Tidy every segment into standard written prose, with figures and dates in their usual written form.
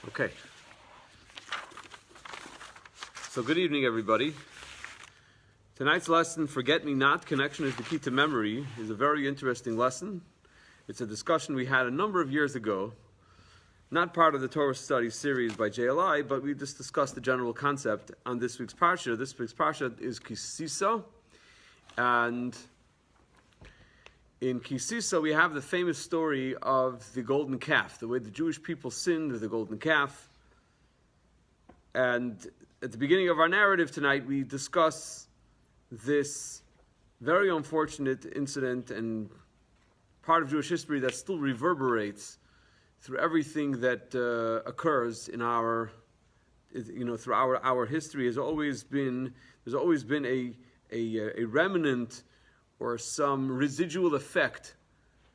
Okay. So good evening, everybody. Tonight's lesson, Forget Me Not, Connection is the Key to Memory, is a very interesting lesson. It's a discussion we had a number of years ago, not part of the Torah study series by JLI, but we just discussed the general concept on this week's Parsha. This week's Parsha is Tisa, and in Tisa we have the famous story of the golden calf, the way the Jewish people sinned with the golden calf. And at the beginning of our narrative tonight, we discuss this very unfortunate incident and part of Jewish history that still reverberates through everything that occurs in our, through our history. There's always been a remnant or some residual effect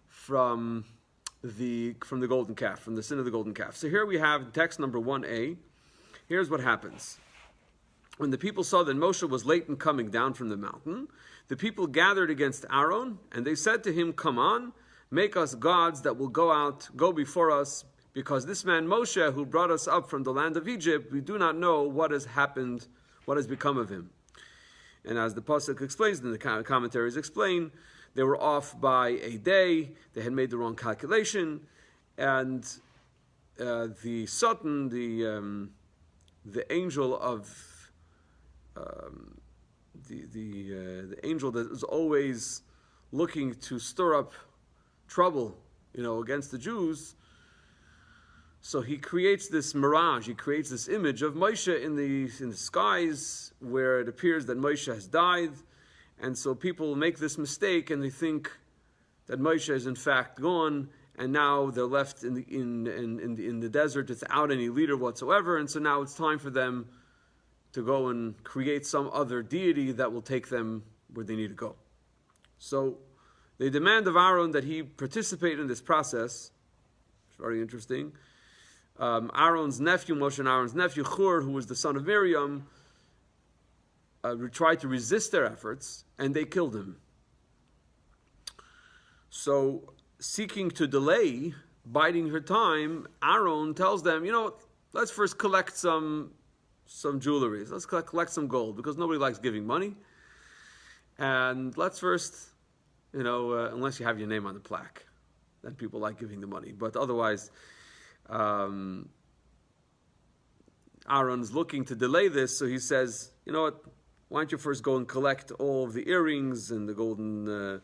from the golden calf, from the sin of the golden calf. So here we have text number 1a. Here's what happens. When the people saw that Moshe was late in coming down from the mountain, the people gathered against Aaron, and they said to him, "Come on, make us gods that will go before us, because this man Moshe, who brought us up from the land of Egypt, we do not know what has happened, what has become of him." And as the Pasuk explains, and the commentaries explain, they were off by a day, they had made the wrong calculation, and the Satan, the angel of the angel that is always looking to stir up trouble, against the Jews. So he creates this mirage, he creates this image of Moshe in the skies, where it appears that Moshe has died, and so people make this mistake and they think that Moshe is in fact gone, and now they're left in the desert without any leader whatsoever, and so now it's time for them to go and create some other deity that will take them where they need to go. So they demand of Aaron that he participate in this process. It's very interesting. Aaron's nephew, Moshe and Aaron's nephew, Hur, who was the son of Miriam, tried to resist their efforts, and they killed him. So, seeking to delay, biding her time, Aaron tells them, let's first collect some jewelry. Let's collect some gold, because nobody likes giving money. And let's first, unless you have your name on the plaque, then people like giving the money. But otherwise, Aaron's looking to delay this, so he says, why don't you first go and collect all of the earrings and the golden,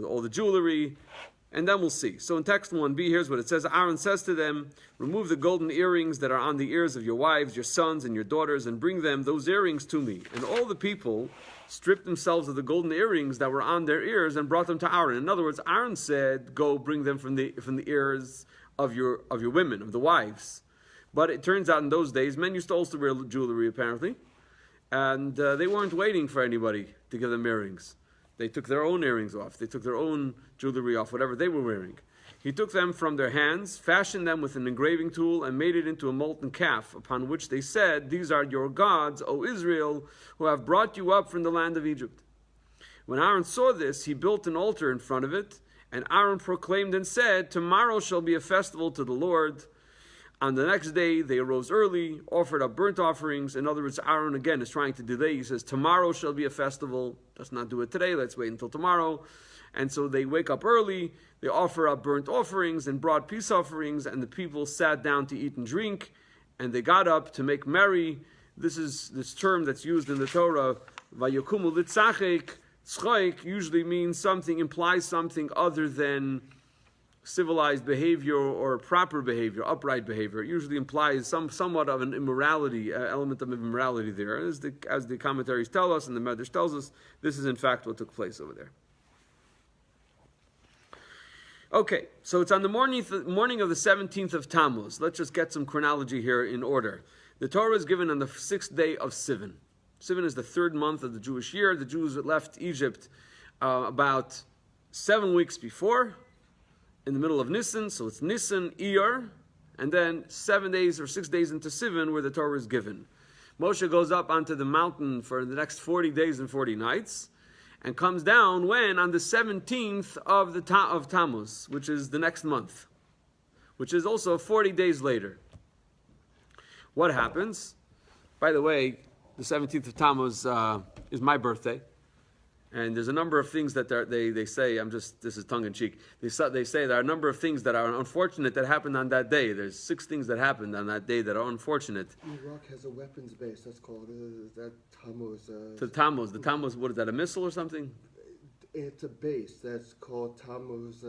all the jewelry, and then we'll see. So in text 1b, here's what it says. Aaron says to them, "Remove the golden earrings that are on the ears of your wives, your sons, and your daughters, and bring them, those earrings, to me." And all the people stripped themselves of the golden earrings that were on their ears and brought them to Aaron. In other words, Aaron said, "Go bring them from the ears of your women, of the wives." But it turns out in those days, men used to also wear jewelry apparently, and they weren't waiting for anybody to give them earrings. They took their own earrings off. They took their own jewelry off, whatever they were wearing. He took them from their hands, fashioned them with an engraving tool, and made it into a molten calf, upon which they said, "These are your gods, O Israel, who have brought you up from the land of Egypt." When Aaron saw this, he built an altar in front of it, and Aaron proclaimed and said, "Tomorrow shall be a festival to the Lord." On the next day, they arose early, offered up burnt offerings. In other words, Aaron again is trying to delay. He says, "Tomorrow shall be a festival. Let's not do it today. Let's wait until tomorrow." And so they wake up early, they offer up burnt offerings and brought peace offerings, and the people sat down to eat and drink, and they got up to make merry. This is this term that's used in the Torah, "Vayokumu litzachek." Tzchaik usually implies something other than civilized behavior or proper behavior, upright behavior. It usually implies somewhat of an immorality, element of immorality there. As the commentaries tell us and the Medrash tells us, this is in fact what took place over there. Okay, so it's on the morning of the 17th of Tammuz. Let's just get some chronology here in order. The Torah is given on the 6th day of Sivan. Sivan is the 3rd month of the Jewish year. The Jews left Egypt about 7 weeks before, in the middle of Nisan, so it's Nisan, Iyar, and then 7 days or 6 days into Sivan where the Torah is given. Moshe goes up onto the mountain for the next 40 days and 40 nights, and comes down when? On the 17th of Tammuz, which is the next month. which is also 40 days later. What happens? By the way, the 17th of Tammuz is my birthday. And there's a number of things that they say, this is tongue-in-cheek, they say there are a number of things that are unfortunate that happened on that day. There's 6 things that happened on that day that are unfortunate. Iraq has a weapons base, that's called, that Tammuz. The Tammuz, what is that, a missile or something? It's a base, that's called Tammuz.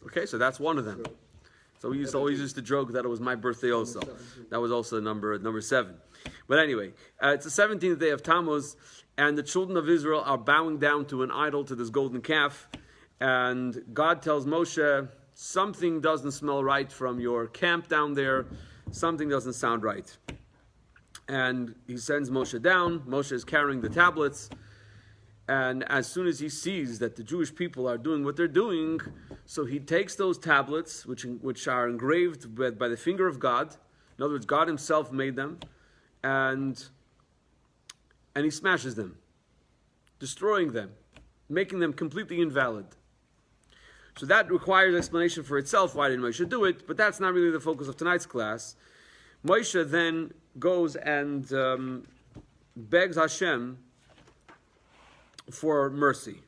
Okay, so that's one of them. So we always used to joke that it was my birthday also. That was also number 7. But anyway, it's the 17th day of Tammuz, and the children of Israel are bowing down to an idol, to this golden calf. And God tells Moshe, something doesn't smell right from your camp down there. Something doesn't sound right. And he sends Moshe down. Moshe is carrying the tablets. And as soon as he sees that the Jewish people are doing what they're doing, so he takes those tablets, which are engraved by the finger of God. In other words, God himself made them. And he smashes them, destroying them, making them completely invalid. So that requires explanation for itself. Why didn't Moshe do it? But that's not really the focus of tonight's class. Moshe then goes and begs Hashem for mercy.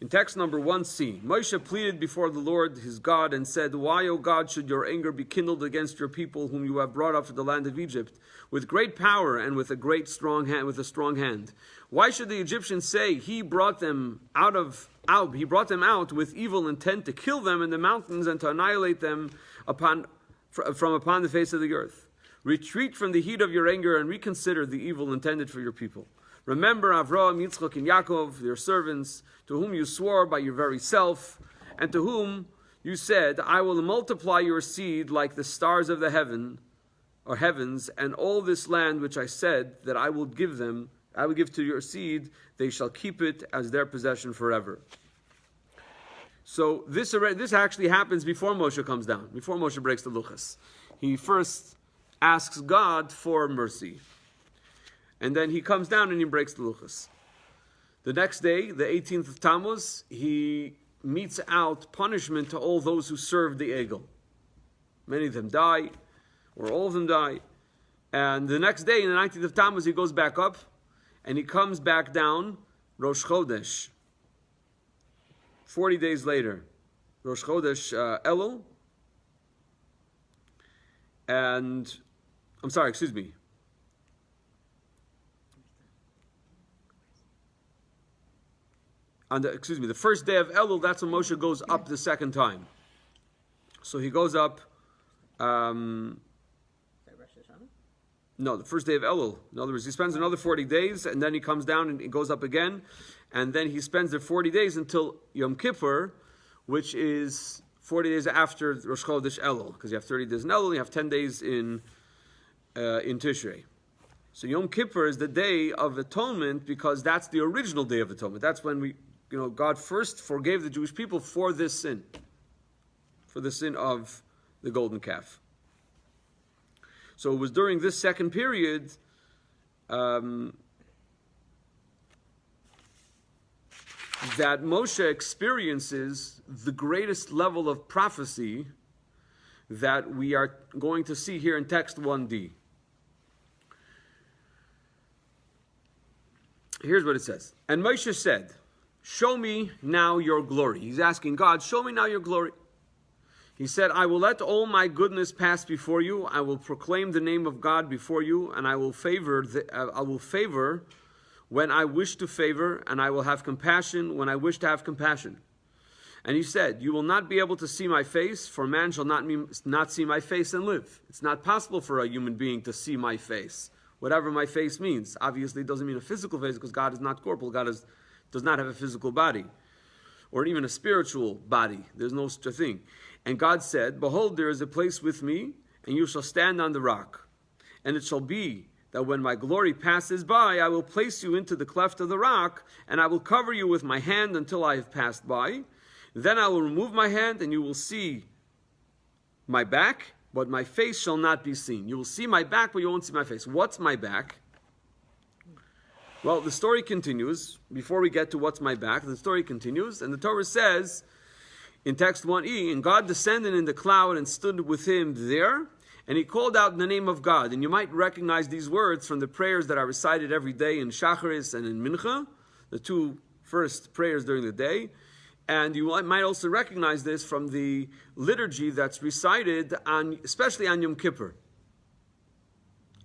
In text number 1c, Moshe pleaded before the Lord his God and said, "Why, O God, should your anger be kindled against your people whom you have brought up from the land of Egypt with great power and with a strong hand? Why should the Egyptians say he brought them out with evil intent to kill them in the mountains and to annihilate them from upon the face of the earth? Retreat from the heat of your anger and reconsider the evil intended for your people. Remember Avraham, Yitzchak, and Yaakov, your servants, to whom you swore by your very self, and to whom you said, I will multiply your seed like the stars of the heavens, and all this land which I said that I will give to your seed, they shall keep it as their possession forever." So this actually happens before Moshe comes down, before Moshe breaks the luchas. He first asks God for mercy. And then he comes down and he breaks the luchas. The next day, the 18th of Tammuz, he metes out punishment to all those who served the Egel. Many of them die, or all of them die. And the next day, in the 19th of Tammuz, he goes back up, and he comes back down, Rosh Chodesh. 40 days later, Rosh Chodesh Elul. And, the first day of Elul, that's when Moshe goes up the second time. So he goes up, no, the first day of Elul. In other words, he spends another 40 days, and then he comes down and he goes up again, and then he spends the 40 days until Yom Kippur, which is 40 days after Rosh Chodesh Elul, because you have 30 days in Elul, you have 10 days in Tishrei. So Yom Kippur is the day of atonement, because that's the original day of atonement. That's when God first forgave the Jewish people for this sin, for the sin of the golden calf. So it was during this second period that Moshe experiences the greatest level of prophecy that we are going to see here in text 1d. Here's what it says. And Moshe said, "Show me now your glory." He's asking God, show me now your glory. He said, "I will let all my goodness pass before you. I will proclaim the name of God before you, and I will favor when I wish to favor, and I will have compassion when I wish to have compassion." And he said, "You will not be able to see my face, for man shall not see my face and live." It's not possible for a human being to see my face. Whatever my face means. Obviously, it doesn't mean a physical face, because God is not corporeal. God does not have a physical body, or even a spiritual body. There's no such a thing. And God said, "Behold, there is a place with me, and you shall stand on the rock. And it shall be that when my glory passes by, I will place you into the cleft of the rock, and I will cover you with my hand until I have passed by. Then I will remove my hand, and you will see my back, but my face shall not be seen." You will see my back, but you won't see my face. What's my back? Well, the story continues. Before we get to what's my back, the story continues, and the Torah says, in text 1e, and God descended in the cloud and stood with him there, and he called out in the name of God. And you might recognize these words from the prayers that are recited every day in Shacharis and in Mincha, the two first prayers during the day. And you might also recognize this from the liturgy that's recited, especially on Yom Kippur.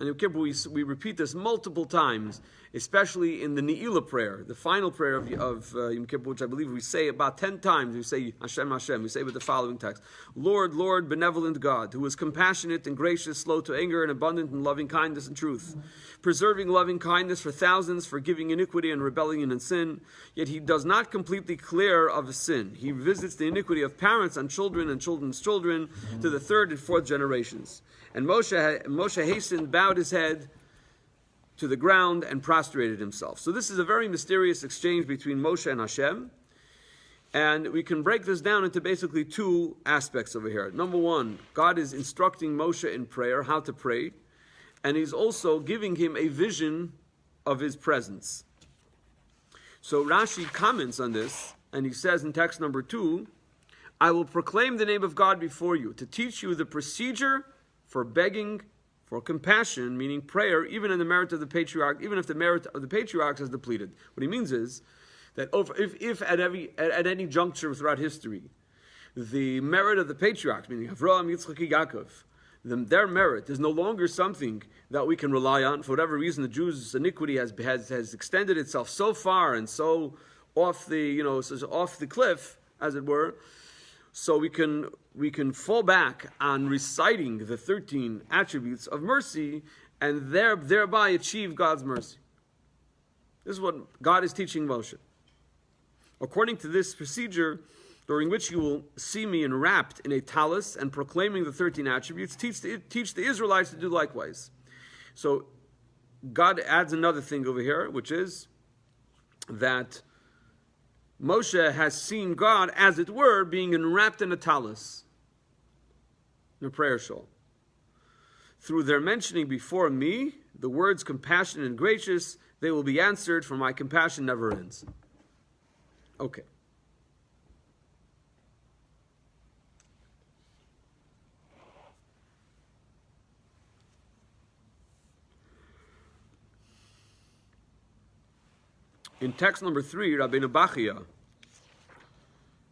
On Yom Kippur, we repeat this multiple times, especially in the Ne'ilah prayer, the final prayer of Yom Kippur, which I believe we say about 10 times. We say, Hashem, Hashem. We say with the following text: Lord, Lord, benevolent God, who is compassionate and gracious, slow to anger, and abundant in loving kindness and truth, preserving loving kindness for thousands, forgiving iniquity and rebellion and sin. Yet he does not completely clear of sin. He visits the iniquity of parents on children and children's children to the third and fourth generations. And Moshe hastened, bowed his head to the ground, and prostrated himself. So this is a very mysterious exchange between Moshe and Hashem. And we can break this down into basically two aspects over here. Number one, God is instructing Moshe in prayer, how to pray. And he's also giving him a vision of his presence. So Rashi comments on this, and he says in text number 2, I will proclaim the name of God before you, to teach you the procedure for begging for compassion, meaning prayer, even in the merit of the patriarch, even if the merit of the patriarchs is depleted. What he means is that if at any juncture throughout history, the merit of the patriarchs, meaning Avraham, Yitzchak, Yaakov, their merit is no longer something that we can rely on. For whatever reason, the Jews' iniquity has extended itself so far and so off the cliff, as it were. So we can fall back on reciting the 13 attributes of mercy and thereby achieve God's mercy. This is what God is teaching Moshe. According to this procedure, during which you will see me enwrapped in a talus and proclaiming the 13 attributes, teach the Israelites to do likewise. So God adds another thing over here, which is that Moshe has seen God, as it were, being enwrapped in a talus, in a prayer shawl. Through their mentioning before me the words compassionate and gracious, they will be answered, for my compassion never ends. Okay. In text number 3, Rabbeinu Bachia,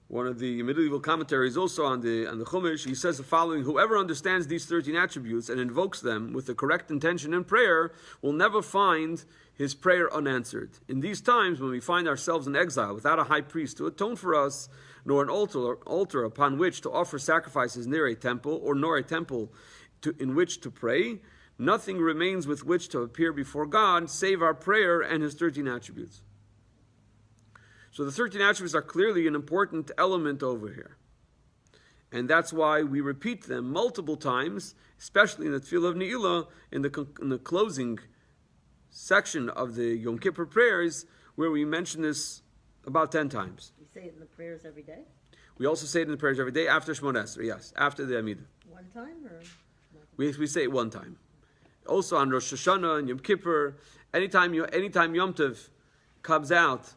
one of the medieval commentaries also on the Chumash, he says the following: whoever understands these 13 attributes and invokes them with the correct intention in prayer will never find his prayer unanswered. In these times when we find ourselves in exile without a high priest to atone for us, nor an altar upon which to offer sacrifices near a temple, or nor a temple in which to pray, nothing remains with which to appear before God save our prayer and his 13 attributes. So the 13 attributes are clearly an important element over here. And that's why we repeat them multiple times, especially in the Tefillah of Ne'ilah, in the closing section of the Yom Kippur prayers, where we mention this about 10 times. You say it in the prayers every day? We also say it in the prayers every day after Shemona Esrei, yes, after the Amidah. One time or? We say it one time. Also on Rosh Hashanah and Yom Kippur, anytime Yom Tov comes out,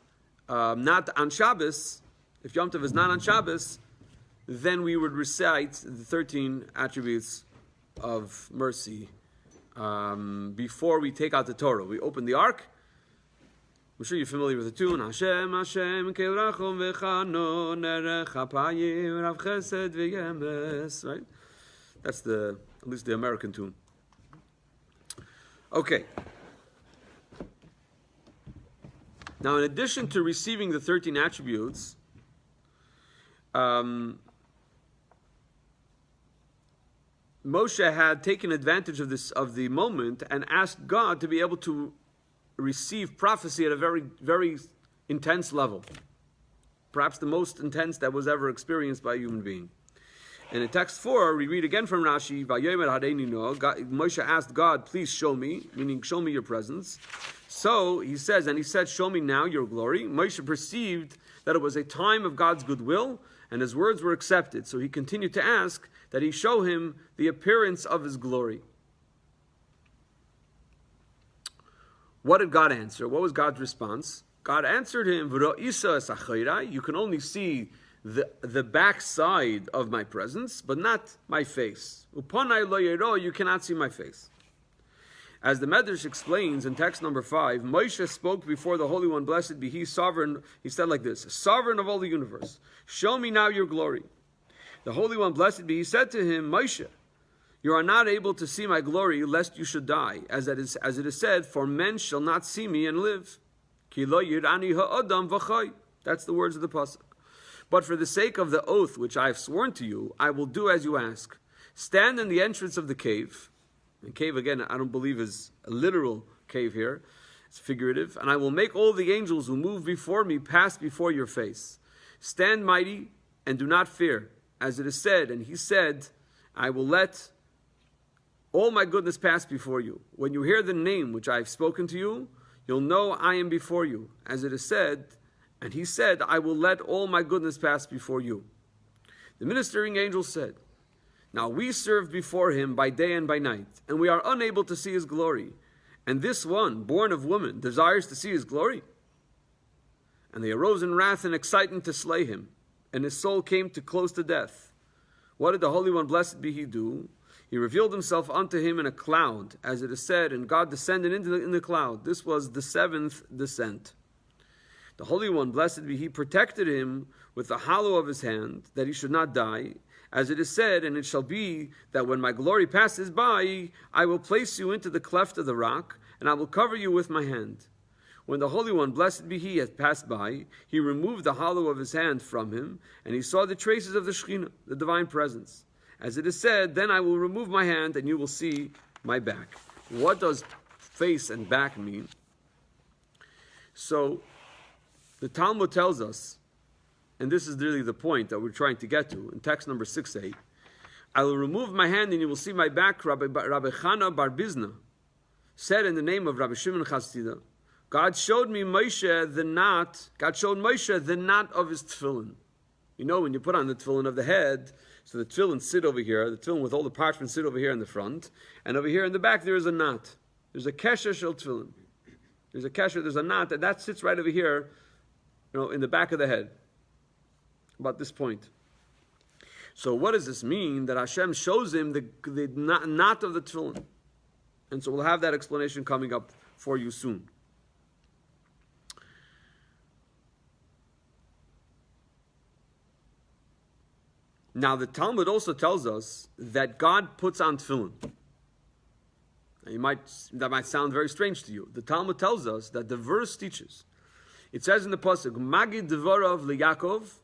not on Shabbos, if Yom Tov is not on Shabbos, then we would recite the 13 attributes of mercy before we take out the Torah. We open the Ark. I'm sure you're familiar with the tune. Hashem, Hashem, Kel Rachom V'Chanon, Erech Hapayim, Rav Chesed V'Yemes. Right? That's at least the American tune. Okay. Now, in addition to receiving the 13 attributes, Moshe had taken advantage of the moment and asked God to be able to receive prophecy at a very, very intense level. Perhaps the most intense that was ever experienced by a human being. And in text 4, we read again from Rashi, Vayomer Hareini No, Moshe asked God, please show me, meaning show me your presence. So he says, and he said, show me now your glory. Moshe perceived that it was a time of God's goodwill, and his words were accepted. So he continued to ask that he show him the appearance of his glory. What did God answer? What was God's response? God answered him, you can only see the backside of my presence, but not my face. Upanai lo yero, you cannot see my face. As the Medrash explains in text number 5, Moshe spoke before the Holy One, blessed be He, sovereign. He said like this, sovereign of all the universe, show me now your glory. The Holy One, blessed be He, said to him, Moshe, you are not able to see my glory, lest you should die. As it is said, for men shall not see me and live. Ki lo yirani ha'adam v'chai. That's the words of the pasuk. But for the sake of the oath which I have sworn to you, I will do as you ask. Stand in the entrance of the cave. And cave, again, I don't believe is a literal cave here. It's figurative. And I will make all the angels who move before me pass before your face. Stand mighty and do not fear. As it is said, and he said, I will let all my goodness pass before you. When you hear the name which I have spoken to you, you'll know I am before you. As it is said, and he said, I will let all my goodness pass before you. The ministering angel said, now we serve before him by day and by night, and we are unable to see his glory. And this one, born of woman, desires to see his glory. And they arose in wrath and excitement to slay him, and his soul came to close to death. What did the Holy One, blessed be he, do? He revealed himself unto him in a cloud, as it is said, and God descended in the cloud. This was the 7th descent. The Holy One, blessed be he, protected him with the hollow of his hand, that he should not die. As it is said, and it shall be that when my glory passes by, I will place you into the cleft of the rock, and I will cover you with my hand. When the Holy One, blessed be he, had passed by, he removed the hollow of his hand from him, and he saw the traces of the Shekhinah, the divine presence. As it is said, then I will remove my hand, and you will see my back. What does face and back mean? So, the Talmud tells us, and this is really the point that we're trying to get to, in text number 6a, I will remove my hand and you will see my back. Rabbi Chana bar Bizna said in the name of Rabbi Shimon Chasida, God showed Moshe the knot of his tefillin. You know, when you put on the tefillin of the head, so the tefillin sit over here, the tefillin with all the parchment sit over here in the front, and over here in the back there is a knot. There's a kesher shel tefillin. There's a knot, and that sits right over here, in the back of the head. About this point. So what does this mean? That Hashem shows him the knot of the tefillin. And so we'll have that explanation coming up for you soon. Now the Talmud also tells us that God puts on tefillin. Now that might sound very strange to you. The Talmud tells us that the verse teaches. It says in the pasuk, Magid Devorav LeYaakov,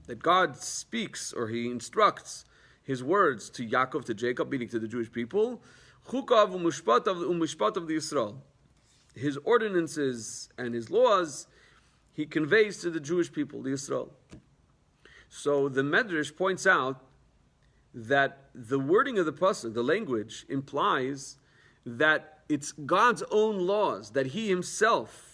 that God speaks or he instructs his words to Yaakov, to Jacob, meaning to the Jewish people, Chukav u'mishpat of the Yisrael. His ordinances and his laws he conveys to the Jewish people, the Yisrael. So the Medrash points out that the wording of the pasuk, the language, implies that it's God's own laws that he himself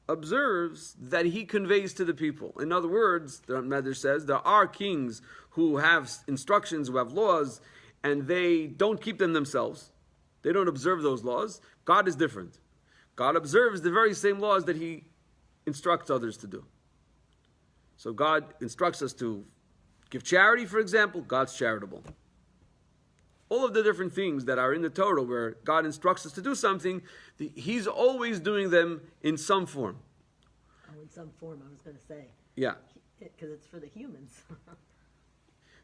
observes, that he conveys to the people. In other words, the Medrash says, there are kings who have instructions, who have laws, and they don't keep them themselves. They don't observe those laws. God is different. God observes the very same laws that he instructs others to do. So God instructs us to give charity, for example. God's charitable. All of the different things that are in the Torah where God instructs us to do something, he's always doing them in some form. Oh, in some form, I was going to say. Yeah. Because it's for the humans.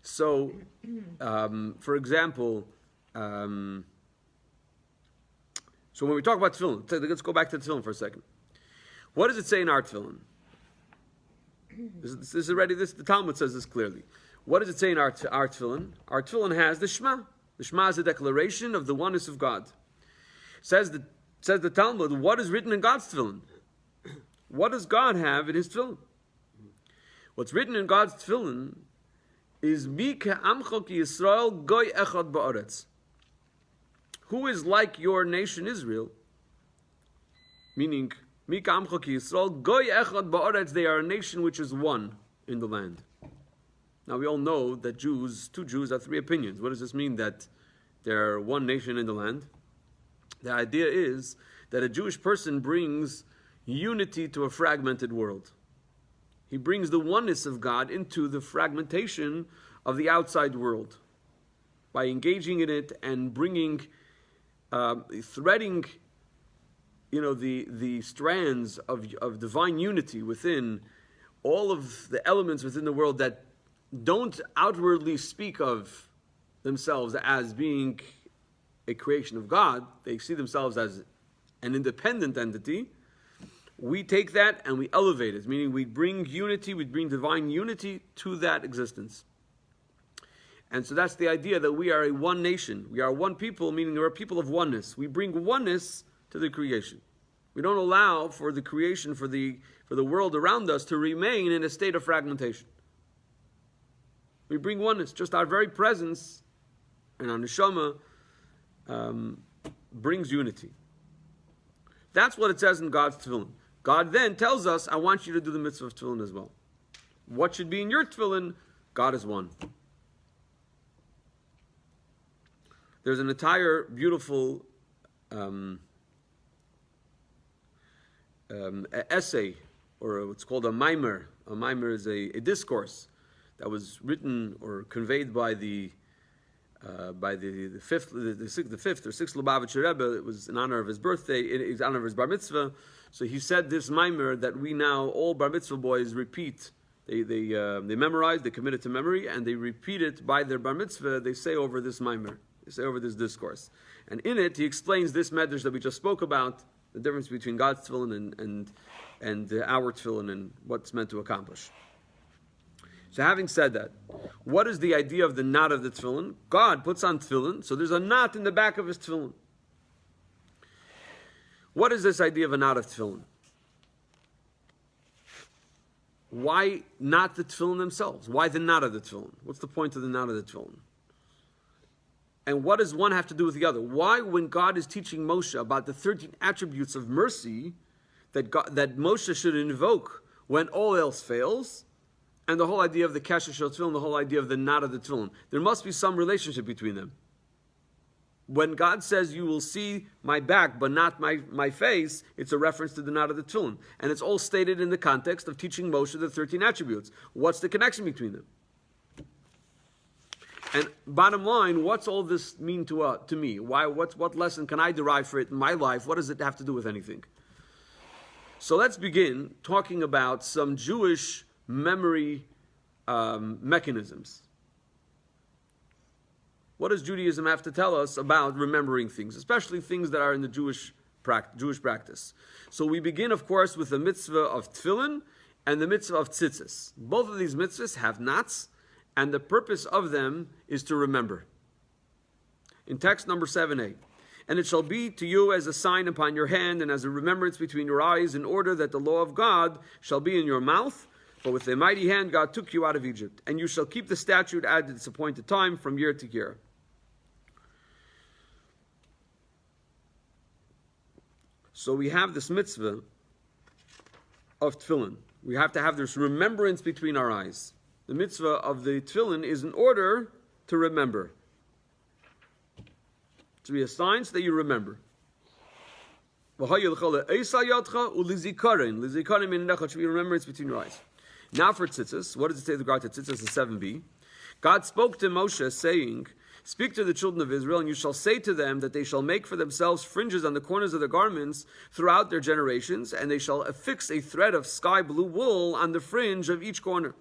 So, for example, so when we talk about tefillin, let's go back to tefillin for a second. What does it say in our tefillin? The Talmud says this clearly. What does it say in our tefillin? Our tefillin has the Shema. The Shema is a declaration of the oneness of God. Says the Talmud, what is written in God's tefillin? What does God have in his tefillin? What's written in God's tefillin is Mi ke'amcha ki Yisrael goy echad ba'aretz. Who is like your nation Israel? Meaning, Mi ke'amcha ki Yisrael goy echad ba'aretz. They are a nation which is one in the land. Now we all know that two Jews have three opinions. What does this mean, that they're one nation in the land? The idea is that a Jewish person brings unity to a fragmented world. He brings the oneness of God into the fragmentation of the outside world by engaging in it and bringing, threading, the strands of divine unity within all of the elements within the world that don't outwardly speak of themselves as being a creation of God. They see themselves as an independent entity. We take that and we elevate it, meaning we bring unity, we bring divine unity to that existence. And so that's the idea that we are a one nation. We are one people, meaning we're a people of oneness. We bring oneness to the creation. We don't allow for the creation, for the world around us to remain in a state of fragmentation. We bring oneness. Just our very presence and our neshama brings unity. That's what it says in God's tefillin. God then tells us, I want you to do the mitzvah of tefillin as well. What should be in your tefillin? God is one. There's an entire beautiful essay, or what's called a mimer. A mimer is a discourse that was written or conveyed by the fifth or sixth Lubavitcher Rebbe. It was in honor of his birthday, in honor of his bar mitzvah. So he said this mimer that we now, all bar mitzvah boys, repeat. They memorize, they commit it to memory, and they repeat it by their bar mitzvah. They say over this mimer, they say over this discourse. And in it, he explains this medrash that we just spoke about, the difference between God's tefillin and our tefillin and what's meant to accomplish. So having said that, what is the idea of the knot of the tefillin? God puts on tefillin, so there's a knot in the back of his tefillin. What is this idea of a knot of tefillin? Why not the tefillin themselves? Why the knot of the tefillin? What's the point of the knot of the tefillin? And what does one have to do with the other? Why, when God is teaching Moshe about the 13 attributes of mercy that Moshe should invoke when all else fails, and the whole idea of the kasher shel tefillin, the whole idea of the knot of the tefillin, there must be some relationship between them. When God says, you will see my back, but not my face, it's a reference to the knot of the tefillin. And it's all stated in the context of teaching Moshe the 13 attributes. What's the connection between them? And bottom line, what's all this mean to me? What lesson can I derive for it in my life? What does it have to do with anything? So let's begin talking about some Jewish memory mechanisms. What does Judaism have to tell us about remembering things, especially things that are in the Jewish practice? So we begin, of course, with the mitzvah of tefillin and the mitzvah of tzitzis. Both of these mitzvahs have knots, and the purpose of them is to remember. In text number 7a, and it shall be to you as a sign upon your hand and as a remembrance between your eyes, in order that the law of God shall be in your mouth. For with a mighty hand God took you out of Egypt, and you shall keep the statute at its appointed time from year to year. So we have this mitzvah of tefillin. We have to have this remembrance between our eyes. The mitzvah of the tefillin is in order to remember. To be a sign so that you remember. Should be remembrance between your eyes. Now for tzitzis, what does it say with regard to tzitzis in 7b? God spoke to Moshe, saying, speak to the children of Israel, and you shall say to them that they shall make for themselves fringes on the corners of their garments throughout their generations, and they shall affix a thread of sky blue wool on the fringe of each corner.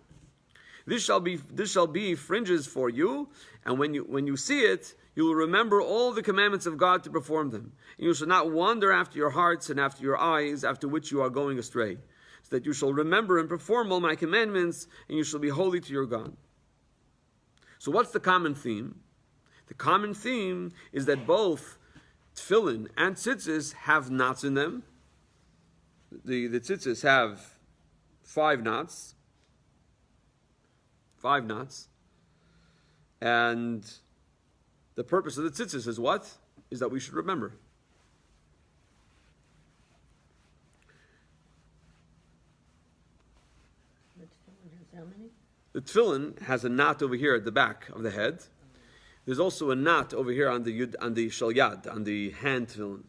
This shall be fringes for you, and when you see it, you will remember all the commandments of God to perform them. And you shall not wander after your hearts and after your eyes, after which you are going astray, so that you shall remember and perform all my commandments, and you shall be holy to your God. So what's the common theme? The common theme is that both tefillin and tzitzis have knots in them. The tzitzis have 5 knots. 5 knots. And the purpose of the tzitzis is what? Is that we should remember. The tefillin has how many? The tefillin has a knot over here at the back of the head. There's also a knot over here on the shel yad, on the hand tefillin.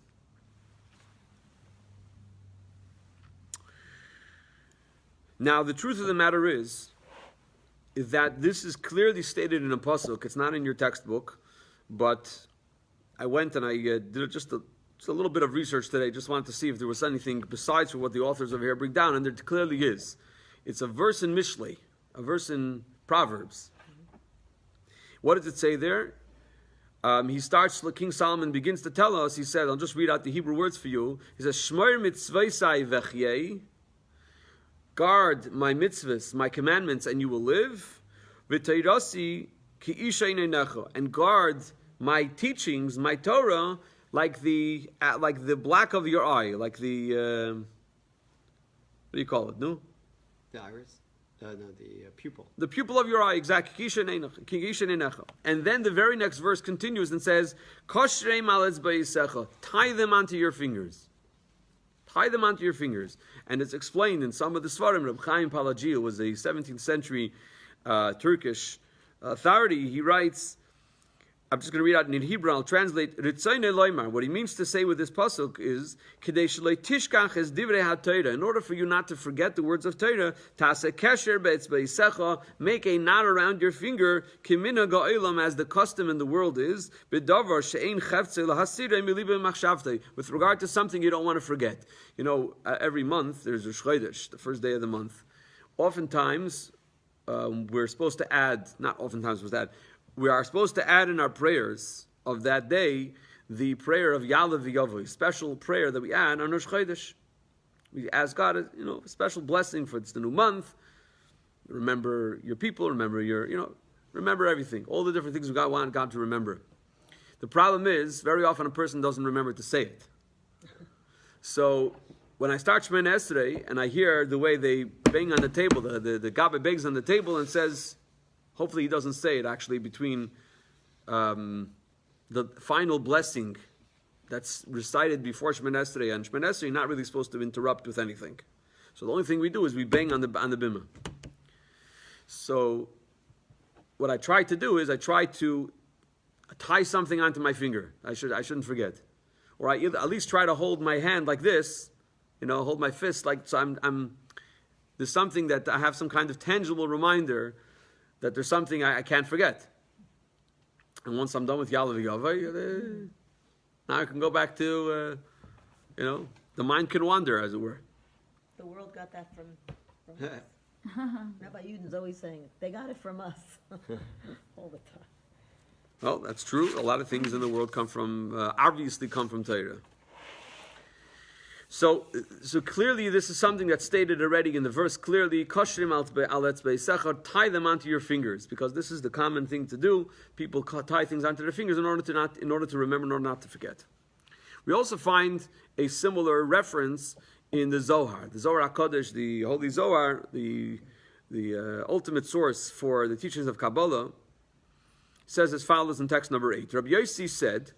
Now, the truth of the matter is that this is clearly stated in a pasuk. It's not in your textbook, but I went and I did just a little bit of research today. Just wanted to see if there was anything besides what the authors over here bring down, and there clearly is. It's a verse in Mishlei, a verse in Proverbs. What does it say there? King Solomon begins to tell us, he said, I'll just read out the Hebrew words for you. He says, Shmoir mitzvaysai vechyei, guard my mitzvahs, my commandments, and you will live. V'teirasi ki isha inenecha, and guard my teachings, my Torah, like the black of your eye, like the, what do you call it, no? The iris? No, the pupil. The pupil of your eye, exactly. And then the very next verse continues and says, tie them onto your fingers. Tie them onto your fingers. And it's explained in some of the Svarim. Reb Chaim Palagi was a 17th century Turkish authority. He writes, I'm just going to read out in Hebrew. I'll translate. What he means to say with this pasuk is, in order for you not to forget the words of Torah, make a knot around your finger, as the custom in the world is, with regard to something you don't want to forget. You know, every month there's Rosh Chodesh, the first day of the month. Oftentimes, we're supposed to add, we are supposed to add in our prayers of that day the prayer of Yalav V'Yavoy, special prayer that we add on Rosh Chodesh. We ask God, a special blessing for it's the new month. Remember your people, remember remember everything. All the different things we want God to remember. The problem is, very often a person doesn't remember to say it. So, when I start Shemoneh Esrei and I hear the way they bang on the table, the Gabbai bangs on the table and says, hopefully he doesn't say it actually between the final blessing that's recited before Shemoneh Esrei, and Shemoneh Esrei, you're not really supposed to interrupt with anything. So the only thing we do is we bang on the bimah. So what I try to do is I try to tie something onto my finger. I shouldn't forget, or I at least try to hold my hand like this, hold my fist like so. There's something that I have some kind of tangible reminder that there's something I can't forget. And once I'm done with Yalav V'Yavoy, now I can go back to, the mind can wander, as it were. The world got that from us. Rabbi Yuden's always saying, they got it from us all the time. Well, that's true. A lot of things in the world obviously come from Torah. So clearly this is something that's stated already in the verse clearly, tie them onto your fingers, because this is the common thing to do. People tie things onto their fingers in order to remember, in order not to forget. We also find a similar reference in the Zohar. The Zohar HaKadosh, the Holy Zohar, the ultimate source for the teachings of Kabbalah, says as follows in text number 8. Rabbi Yossi said,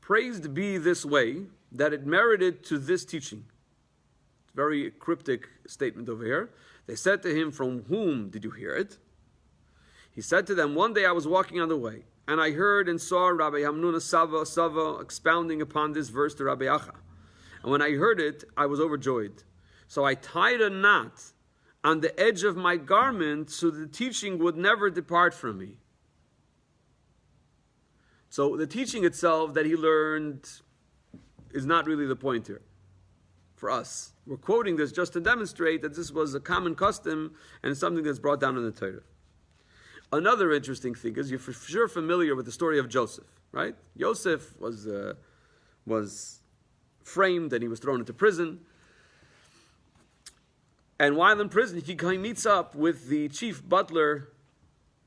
praised be this way, that it merited to this teaching. It's a very cryptic statement over here. They said to him, from whom did you hear it? He said to them, one day I was walking on the way, and I heard and saw Rabbi Hamnuna Sava expounding upon this verse to Rabbi Acha. And when I heard it, I was overjoyed. So I tied a knot on the edge of my garment so the teaching would never depart from me. So the teaching itself that he learned is not really the point here for us. We're quoting this just to demonstrate that this was a common custom and something that's brought down in the Torah. Another interesting thing is you're for sure familiar with the story of Joseph, right? Joseph was framed and he was thrown into prison. And while in prison, he meets up with the chief butler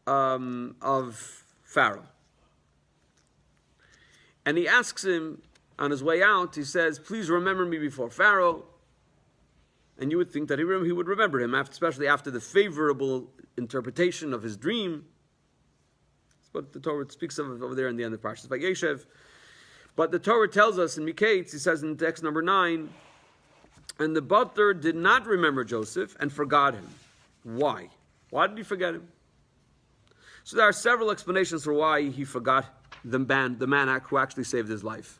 of Pharaoh. And he asks him, on his way out, he says, please remember me before Pharaoh. And you would think that he would remember him, especially after the favorable interpretation of his dream. That's what the Torah speaks of over there in the end of Parshas Vayeshev. But the Torah tells us in Miketz, he says in text number 9, and the butler did not remember Joseph and forgot him. Why? Why did he forget him? So there are several explanations for why he forgot the man who actually saved his life.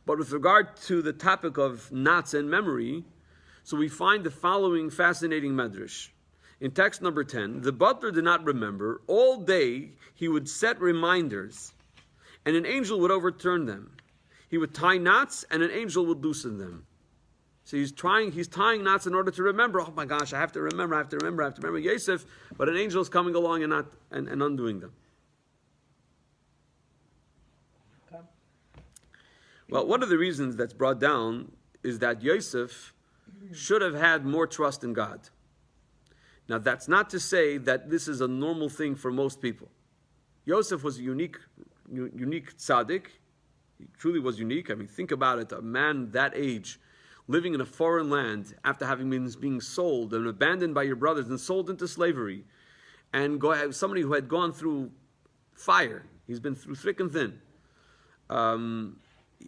But with regard to the topic of knots and memory, So we find the following fascinating medrash. In text number 10, the butler did not remember. All day he would set reminders, and an angel would overturn them. He would tie knots, and an angel would loosen them. So he's tying knots in order to remember. Oh my gosh, I have to remember Yosef, but an angel is coming along and undoing them. Okay. Well, one of the reasons that's brought down is that Yosef should have had more trust in God. Now, that's not to say that this is a normal thing for most people. Yosef was a unique tzaddik. He truly was unique. I mean, think about it. A man that age, living in a foreign land after having been being sold and abandoned by your brothers and sold into slavery, and somebody who had gone through fire. He's been through thick and thin.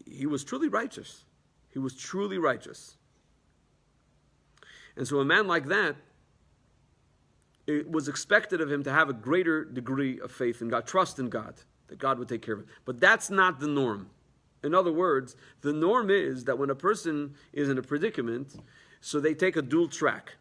He was truly righteous. He was truly righteous. And so a man like that, it was expected of him to have a greater degree of faith in God, trust in God, that God would take care of him. But that's not the norm. In other words, the norm is that when a person is in a predicament, so they take a dual track.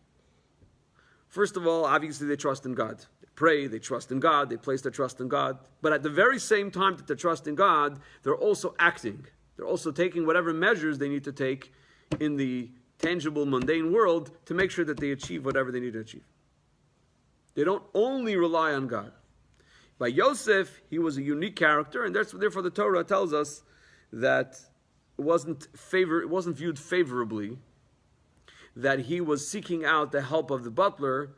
First of all, obviously they trust in God. They pray, they trust in God, they place their trust in God. But at the very same time that they're trusting God, they're also acting. They're also taking whatever measures they need to take in the tangible, mundane world to make sure that they achieve whatever they need to achieve. They don't only rely on God. By Yosef, he was a unique character, and therefore the Torah tells us that it wasn't viewed favorably that he was seeking out the help of the butler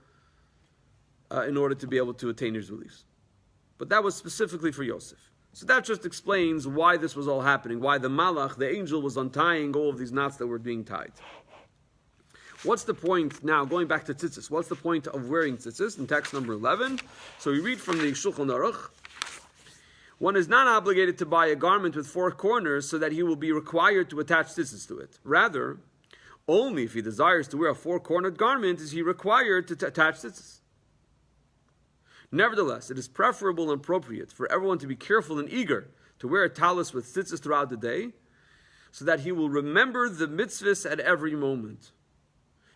in order to be able to attain his release. But that was specifically for Yosef. So that just explains why this was all happening, why the malach, the angel, was untying all of these knots that were being tied. What's the point now, going back to tzitzis, what's the point of wearing tzitzis in text number 11? So we read from the Shulchan Aruch. One is not obligated to buy a garment with 4 corners so that he will be required to attach tzitzis to it. Rather, only if he desires to wear a 4-cornered garment is he required to attach tzitzis. Nevertheless, it is preferable and appropriate for everyone to be careful and eager to wear a talus with tzitzis throughout the day so that he will remember the mitzvahs at every moment.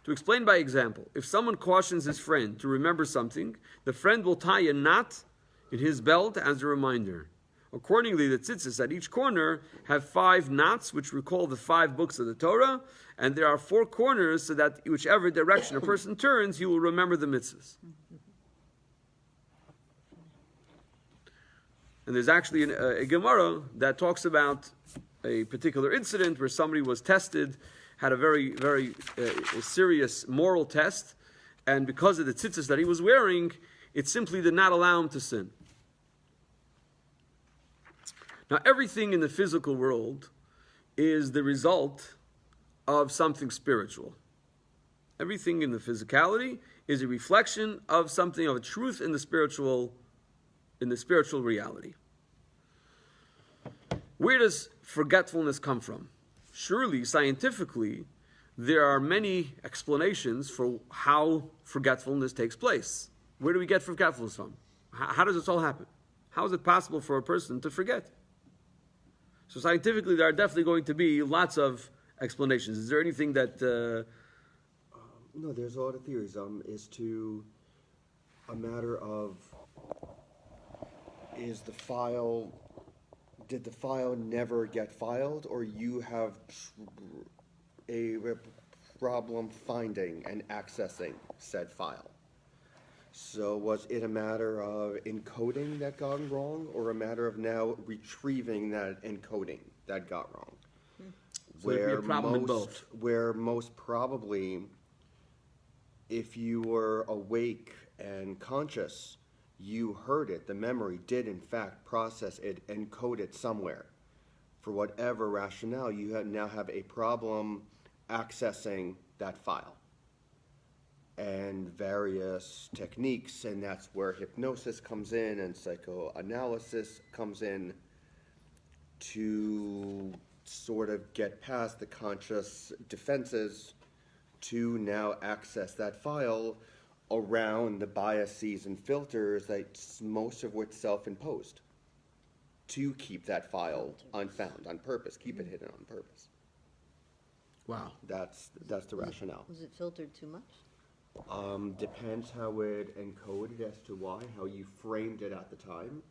To explain by example, if someone cautions his friend to remember something, the friend will tie a knot in his belt as a reminder. Accordingly, the tzitzis at each corner have 5 knots, which recall the 5 books of the Torah, and there are 4 corners so that whichever direction a person turns, he will remember the mitzvahs. And there's actually a Gemara that talks about a particular incident where somebody was tested, had a very, very serious moral test, and because of the tzitzis that he was wearing, it simply did not allow him to sin. Now, everything in the physical world is the result of something spiritual. Everything in the physicality is a reflection of something, of a truth in the spiritual reality. Where does forgetfulness come from? Surely, scientifically, there are many explanations for how forgetfulness takes place. Where do we get forgetfulness from? How does this all happen? How is it possible for a person to forget? So scientifically, there are definitely going to be lots of explanations. Is there anything that... No, there's a lot of theories. Is to a matter of, did the file never get filed, or you have a problem finding and accessing said file? So was it a matter of encoding that got wrong, or a matter of now retrieving that encoding that got wrong? So there'd be a problem in both. Where most probably, if you were awake and conscious, you heard it, the memory did in fact process it, encode it somewhere. For whatever rationale, you now have a problem accessing that file. And various techniques, and that's where hypnosis comes in and psychoanalysis comes in, to sort of get past the conscious defenses to now access that file around the biases and filters that most of which self-imposed to keep that file unfound on purpose, keep it hidden on purpose. Wow. That's the rationale. Was it filtered too much? Depends how it encoded as to why, how you framed it at the time.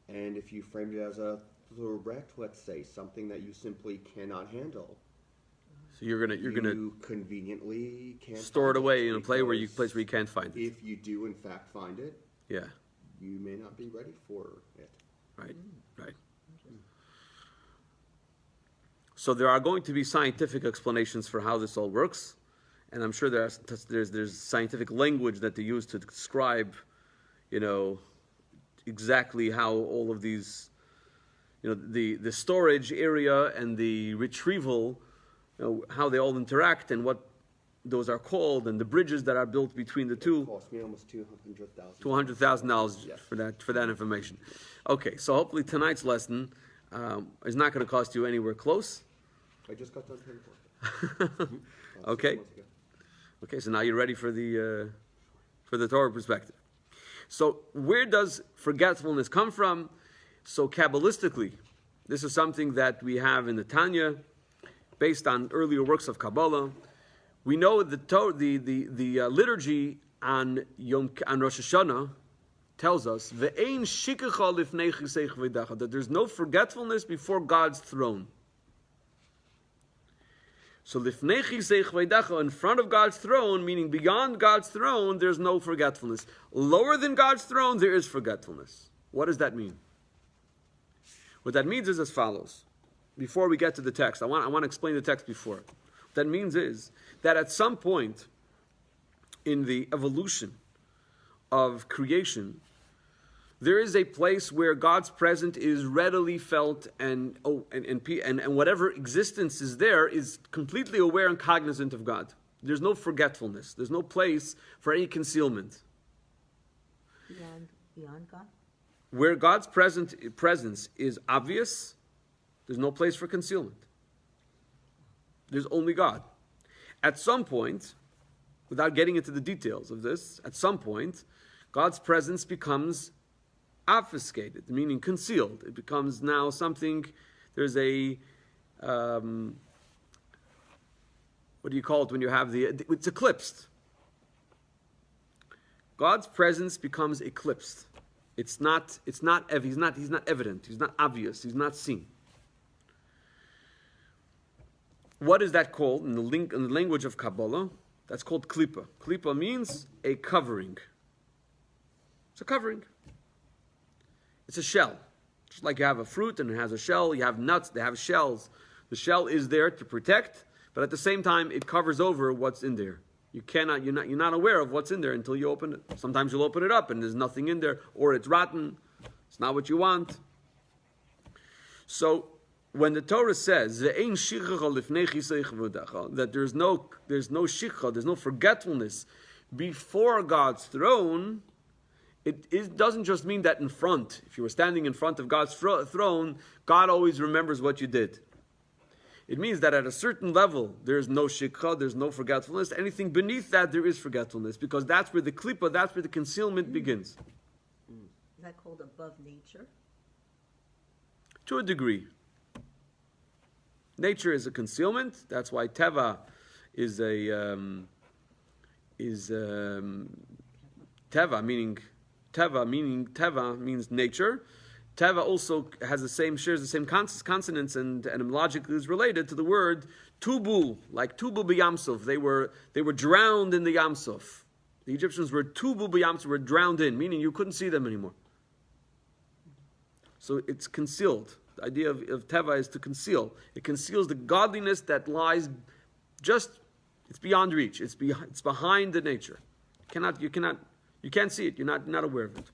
And if you framed it as a threat, let's say, something that you simply cannot handle, So you're gonna you conveniently can't store it find away in a place where you because can't find it. if you do in fact find it, Yeah. you may not be ready for it. Right. Right. So there are going to be scientific explanations for how this all works, and I'm sure there's scientific language that they use to describe, exactly how all of these, the storage area and the retrieval, how they all interact and what those are called, and the bridges that are built between the two. It cost me almost $200,000. $200,000 Yes. for that information. Okay, so hopefully tonight's lesson is not going to cost you anywhere close. I just got done paying for it. Okay. 6 months ago. Okay, so now you're ready for the Torah perspective. So where does forgetfulness come from? So Kabbalistically, this is something that we have in the Tanya, based on earlier works of Kabbalah. We know the liturgy on Rosh Hashanah tells us "Ve'ein shikacha lifnei chiseich v'dacha," that there's no forgetfulness before God's throne. So lifnei chiseich v'dacha, in front of God's throne, meaning beyond God's throne, there's no forgetfulness. Lower than God's throne, there is forgetfulness. What does that mean? What that means is as follows. Before we get to the text, I want to explain the text before. What that means is that at some point in the evolution of creation, there is a place where God's presence is readily felt, and whatever existence is there is completely aware and cognizant of God. There's no forgetfulness. There's no place for any concealment. Beyond God? Where God's presence is obvious, there's no place for concealment. There's only God. At some point, without getting into the details of this, at some point, God's presence becomes obfuscated, meaning concealed. It becomes now something, there's a, what do you call it when you have it's eclipsed. God's presence becomes eclipsed. He's not evident, he's not obvious, he's not seen. What is that called in the language of Kabbalah? That's called klipa. Klipa means a covering. It's a covering. It's a shell. Just like you have a fruit and it has a shell, you have nuts, they have shells. The shell is there to protect, but at the same time it covers over what's in there. You're not aware of what's in there until you open it. Sometimes you'll open it up and there's nothing in there, or it's rotten. It's not what you want. So when the Torah says that there's no shikha, there's no forgetfulness before God's throne, it doesn't just mean that in front. If you were standing in front of God's throne, God always remembers what you did. It means that at a certain level, there's no shikha, there's no forgetfulness. Anything beneath that, there is forgetfulness, because that's where the klipa, that's where the concealment begins. Is that called above nature? To a degree. Nature is a concealment. That's why teva is teva means nature. Teva also shares the same consonants and etymologically is related to the word tubu, like tubu b'yamsuf. They were drowned in the Yamsuf. The Egyptians were tubu b'yamsuf, were drowned in, meaning you couldn't see them anymore. So it's concealed. The idea of teva is to conceal. It conceals the godliness that lies it's beyond reach. It's behind the nature. You can't see it. You're not aware of it.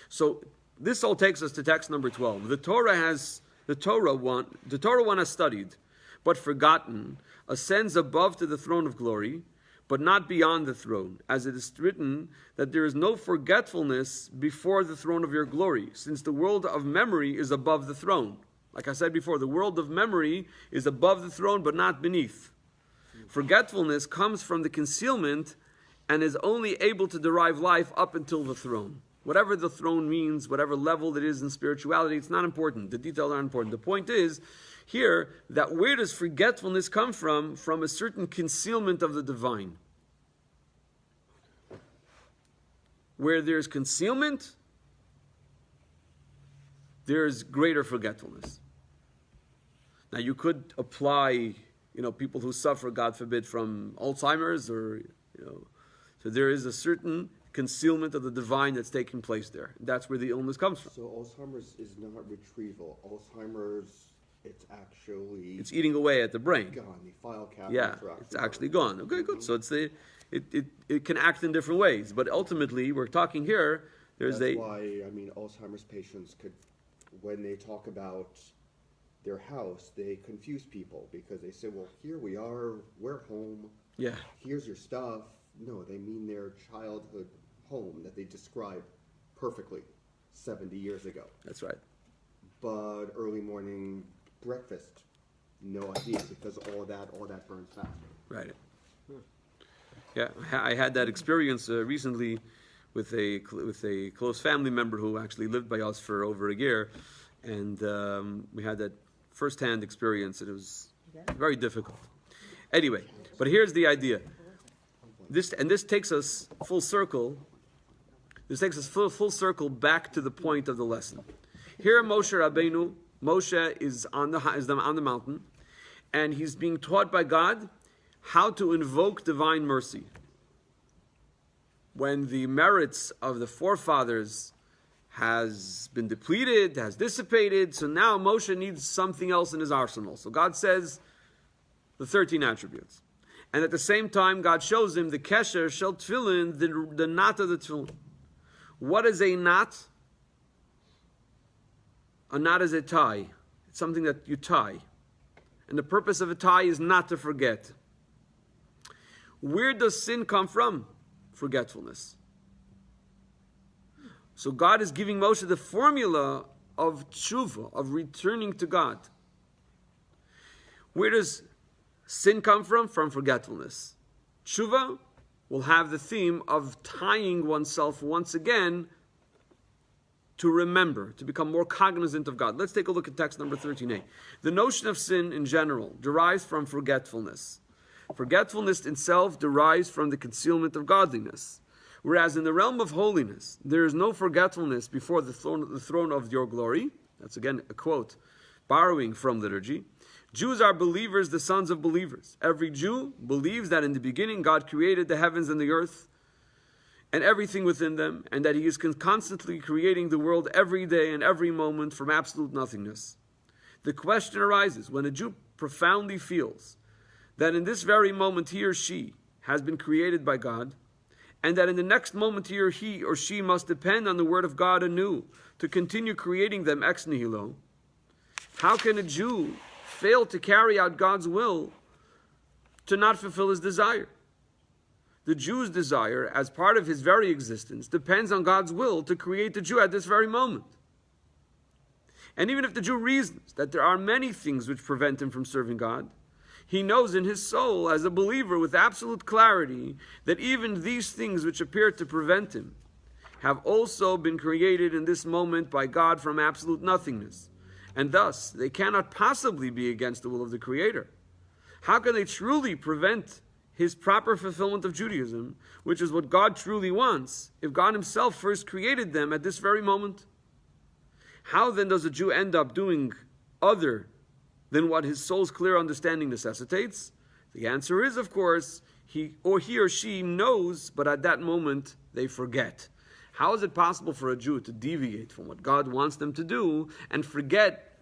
So this all takes us to text number 12. The Torah one has studied, but forgotten, ascends above to the throne of glory, but not beyond the throne, as it is written that there is no forgetfulness before the throne of your glory, since the world of memory is above the throne. Like I said before, the world of memory is above the throne, but not beneath. Forgetfulness comes from the concealment and is only able to derive life up until the throne. Whatever the throne means, whatever level it is in spirituality, it's not important. The details aren't important. The point is here that where does forgetfulness come from? From a certain concealment of the divine. Where there's concealment, there's greater forgetfulness. Now you could apply, people who suffer, God forbid, from Alzheimer's or, so there is a certain concealment of the divine that's taking place there. That's where the illness comes from. So Alzheimer's is not retrieval. Alzheimer's, it's eating away at the brain. Gone. The file cabinets Yeah, are it's actually gone. Okay, good. So it can act in different ways, but ultimately we're talking here. That's why Alzheimer's patients could, when they talk about their house, they confuse people because they say, "Well, here we are, we're home. Yeah. Here's your stuff." No, they mean their childhood home that they described perfectly 70 years ago. That's right. But early morning breakfast, no idea because all that burns fast. Right. Yeah, I had that experience recently with a close family member who actually lived by us for over a year, and we had that first-hand experience, and it was very difficult. Anyway, but here's the idea. This takes us full circle. This takes us full circle back to the point of the lesson. Here, Moshe is on the mountain, and he's being taught by God how to invoke divine mercy. When the merits of the forefathers has been depleted, has dissipated, so now Moshe needs something else in his arsenal. So God says the 13 attributes. And at the same time, God shows him the kesher shel tefillin, the knot of the tefillin. What is a knot? A knot is a tie. It's something that you tie. And the purpose of a tie is not to forget. Where does sin come from? Forgetfulness. So God is giving Moshe the formula of tshuva, of returning to God. Where does sin come from? From forgetfulness. Tshuva will have the theme of tying oneself once again to remember, to become more cognizant of God. Let's take a look at text number 13a. The notion of sin in general derives from forgetfulness. Forgetfulness itself derives from the concealment of godliness. Whereas in the realm of holiness, there is no forgetfulness before the throne of your glory. That's again a quote, borrowing from liturgy. Jews are believers, the sons of believers. Every Jew believes that in the beginning God created the heavens and the earth and everything within them, and that he is constantly creating the world every day and every moment from absolute nothingness. The question arises when a Jew profoundly feels that in this very moment he or she has been created by God, and that in the next moment he or she must depend on the word of God anew to continue creating them ex nihilo. How can a Jew fail to carry out God's will to not fulfill his desire? The Jew's desire, as part of his very existence, depends on God's will to create the Jew at this very moment. And even if the Jew reasons that there are many things which prevent him from serving God, he knows in his soul, as a believer with absolute clarity, that even these things which appear to prevent him have also been created in this moment by God from absolute nothingness. And thus, they cannot possibly be against the will of the Creator. How can they truly prevent his proper fulfillment of Judaism, which is what God truly wants, if God himself first created them at this very moment? How then does a Jew end up doing other than what his soul's clear understanding necessitates? The answer is, of course, he or she knows, but at that moment they forget. How is it possible for a Jew to deviate from what God wants them to do and forget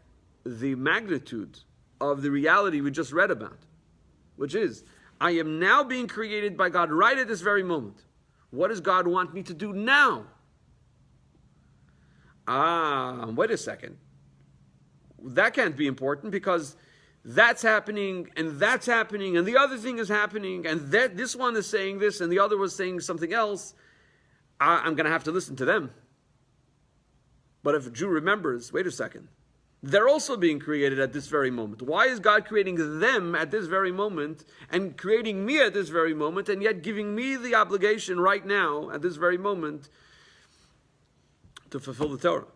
the magnitude of the reality we just read about? Which is, I am now being created by God right at this very moment. What does God want me to do now? Wait a second. That can't be important because that's happening and the other thing is happening and this one is saying this and the other was saying something else. I'm going to have to listen to them. But if a Jew remembers, wait a second, they're also being created at this very moment. Why is God creating them at this very moment and creating me at this very moment and yet giving me the obligation right now at this very moment to fulfill the Torah.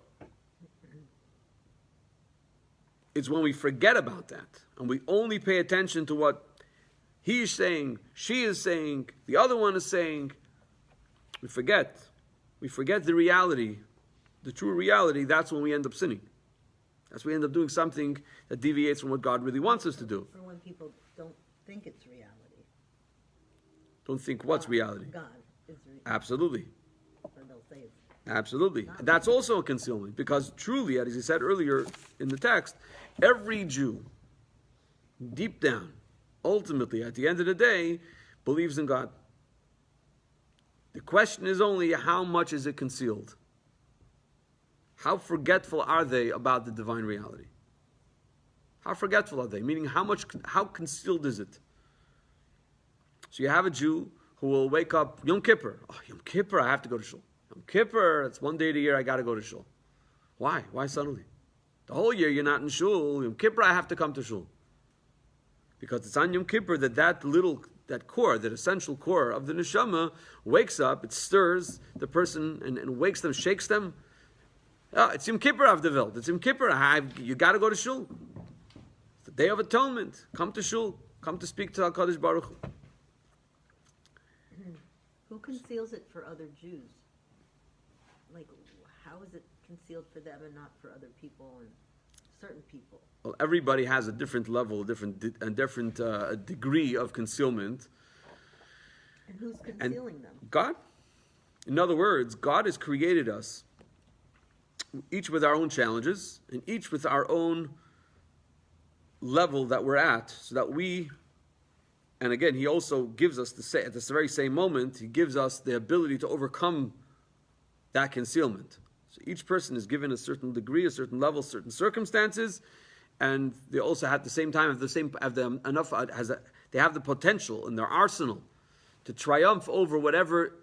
It's when we forget about that and we only pay attention to what he is saying, she is saying, the other one is saying. We forget. We forget the reality, the true reality. That's when we end up sinning. That's when we end up doing something that deviates from what God really wants us to do. Or when people don't think it's reality. Don't think what's reality. God is reality. Absolutely. Or they'll say it's Absolutely. And that's also a concealment because truly, as he said earlier in the text, every Jew, deep down, ultimately, at the end of the day, believes in God. The question is only how much is it concealed? How forgetful are they about the divine reality? How forgetful are they? Meaning, how concealed is it? So you have a Jew who will wake up Yom Kippur. Oh, Yom Kippur, I have to go to shul. Yom Kippur, it's one day a year I got to go to shul. Why? Why suddenly? The whole year you're not in shul. Yom Kippur, I have to come to shul. Because it's on Yom Kippur that core, that essential core of the neshama wakes up, it stirs the person and wakes them, shakes them. Oh, it's Yom Kippur of the Welt. It's Yom Kippur. You got to go to shul. It's the Day of Atonement. Come to shul. Come to speak to HaKadosh Baruch Hu. Who conceals it for other Jews? Like, how is it concealed for them and not for other people and certain people? Well, everybody has a different level, a different degree of concealment. And who's concealing them? God. In other words, God has created us, each with our own challenges, and each with our own level that we're at, so that we, and again, He also gives us, at this very same moment, He gives us the ability to overcome that concealment. So each person is given a certain degree, a certain level, certain circumstances, and they also at the same time they have the potential in their arsenal to triumph over whatever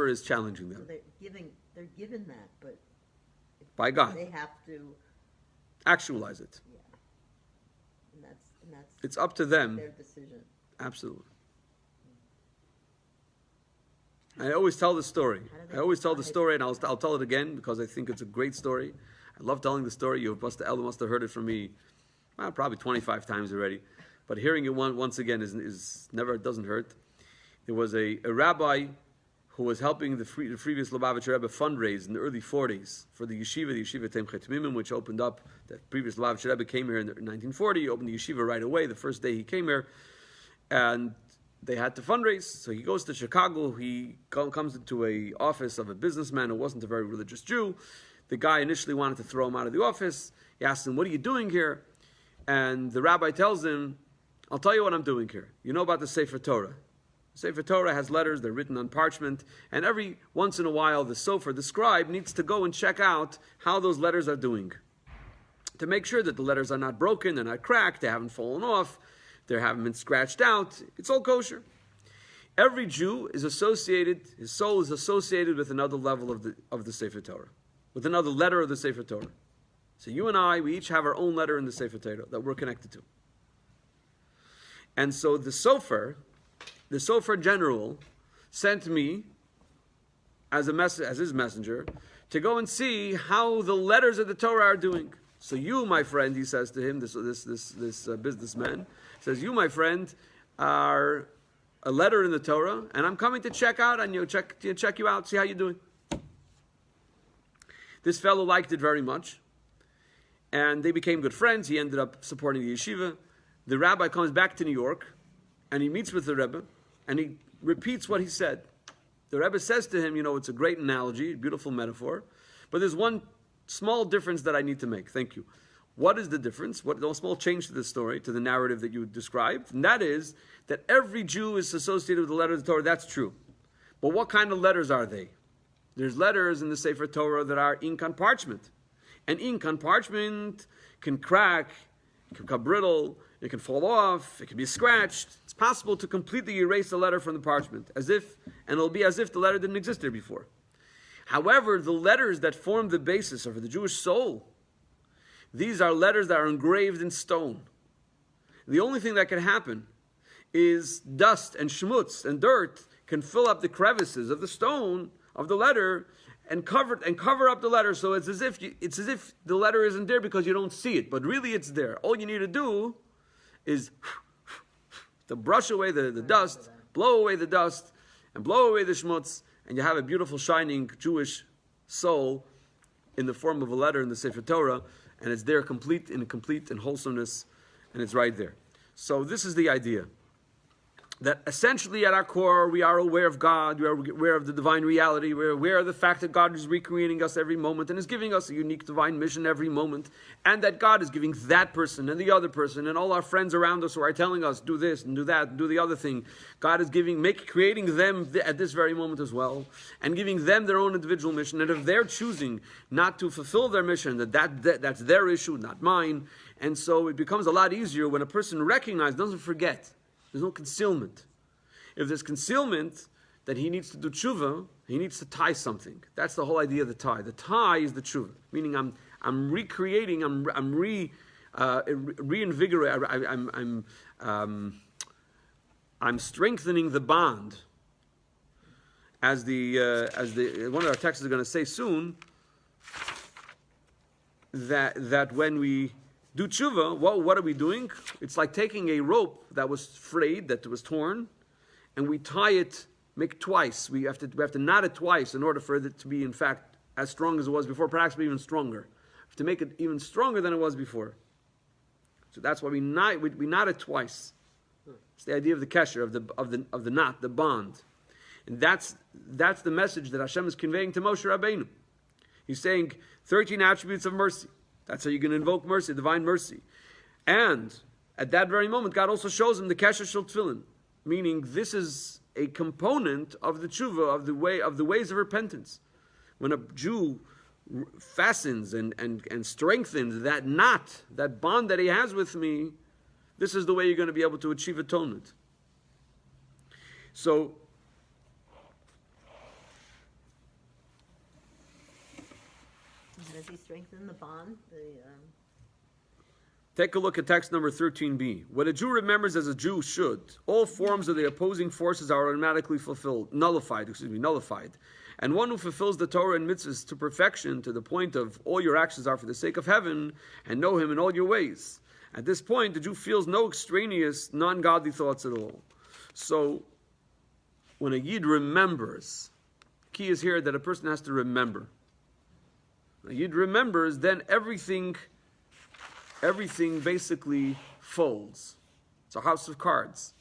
is challenging them. So they're given that, but by God. They have to actualize it. Yeah. And that's it's up to them. Their decision. Absolutely. I always tell the story. And I'll tell it again because I think it's a great story. I love telling the story. Elder must have heard it from me probably 25 times already. But hearing it once again doesn't hurt. There was a rabbi who was helping the previous Lubavitcher Rebbe fundraise in the early 40s for the yeshiva Temchet Mimim, which opened up. The previous Lubavitcher Rebbe came here in 1940. He opened the yeshiva right away, the first day he came here. And they had to fundraise. So he goes to Chicago. He comes into an office of a businessman who wasn't a very religious Jew. The guy initially wanted to throw him out of the office. He asked him, "What are you doing here?" And the rabbi tells him, "I'll tell you what I'm doing here. You know about the Sefer Torah. The Sefer Torah has letters. They're written on parchment. And every once in a while, the sofer, the scribe, needs to go and check out how those letters are doing. To make sure that the letters are not broken, they're not cracked, they haven't fallen off, they haven't been scratched out. It's all kosher." Every Jew is associated, his soul is associated with another level of the Sefer Torah, with another letter of the Sefer Torah. So you and I, we each have our own letter in the Sefer Torah that we're connected to. And so the sofer general sent me as his messenger to go and see how the letters of the Torah are doing. So you, my friend, he says to him, this businessman, says, "You, my friend, are a letter in the Torah, and I'm coming to check out on you, check you out, see how you're doing." This fellow liked it very much, and they became good friends. He ended up supporting the yeshiva. The rabbi comes back to New York, and he meets with the Rebbe, and he repeats what he said. The Rebbe says to him, "It's a great analogy, a beautiful metaphor, but there's one small difference that I need to make." Thank you. What is the difference? What a small change to the story, to the narrative that you described, and that is that every Jew is associated with the letter of the Torah. That's true. But what kind of letters are they? There's letters in the Sefer Torah that are ink on parchment. And ink on parchment can crack, it can become brittle, it can fall off, it can be scratched. It's possible to completely erase the letter from the parchment, and it'll be as if the letter didn't exist there before. However, the letters that form the basis of the Jewish soul, these are letters that are engraved in stone. The only thing that can happen is dust and schmutz and dirt can fill up the crevices of the stone, of the letter, and cover up the letter. So it's as if the letter isn't there because you don't see it, but really it's there. All you need to do is to brush away the dust, blow away the dust, and blow away the schmutz, and you have a beautiful, shining Jewish soul in the form of a letter in the Sefer Torah, and it's there complete in wholesomeness, and it's right there. So this is the idea. That essentially at our core, we are aware of God, we are aware of the divine reality, we're aware of the fact that God is recreating us every moment and is giving us a unique divine mission every moment, and that God is giving that person and the other person and all our friends around us who are telling us, do this and do that and do the other thing. God is creating them at this very moment as well, and giving them their own individual mission, and if they're choosing not to fulfill their mission, that's their issue, not mine, and so it becomes a lot easier when a person recognizes, doesn't forget. There's no concealment. If there's concealment, that he needs to do tshuva, he needs to tie something. That's the whole idea of the tie. The tie is the tshuva, meaning I'm recreating, I'm reinvigorating, I'm strengthening the bond. As the one of our texts is going to say soon, that when we do tshuva, what are we doing? It's like taking a rope that was frayed, that was torn, and we tie it, make it twice. We have to knot it twice in order for it to be, in fact, as strong as it was before, perhaps even stronger. We have to make it even stronger than it was before. So that's why we knot it twice. It's the idea of the kesher, of the knot, the bond. And that's the message that Hashem is conveying to Moshe Rabbeinu. He's saying 13 attributes of mercy. That's how you're going to invoke mercy, divine mercy. And at that very moment, God also shows him the kesher shel tefillin, meaning this is a component of the tshuva, of the ways of repentance. When a Jew fastens and strengthens that knot, that bond that he has with me, this is the way you're going to be able to achieve atonement. So, does he strengthen the bond? Take a look at text number 13b. What a Jew remembers as a Jew should, all forms of the opposing forces are automatically nullified. And one who fulfills the Torah and mitzvahs to perfection, to the point of all your actions are for the sake of heaven, and know him in all your ways. At this point, the Jew feels no extraneous, non-godly thoughts at all. So, when a Yid remembers, key is here that a person has to remember. A Yid remembers, then everything basically folds. It's a house of cards.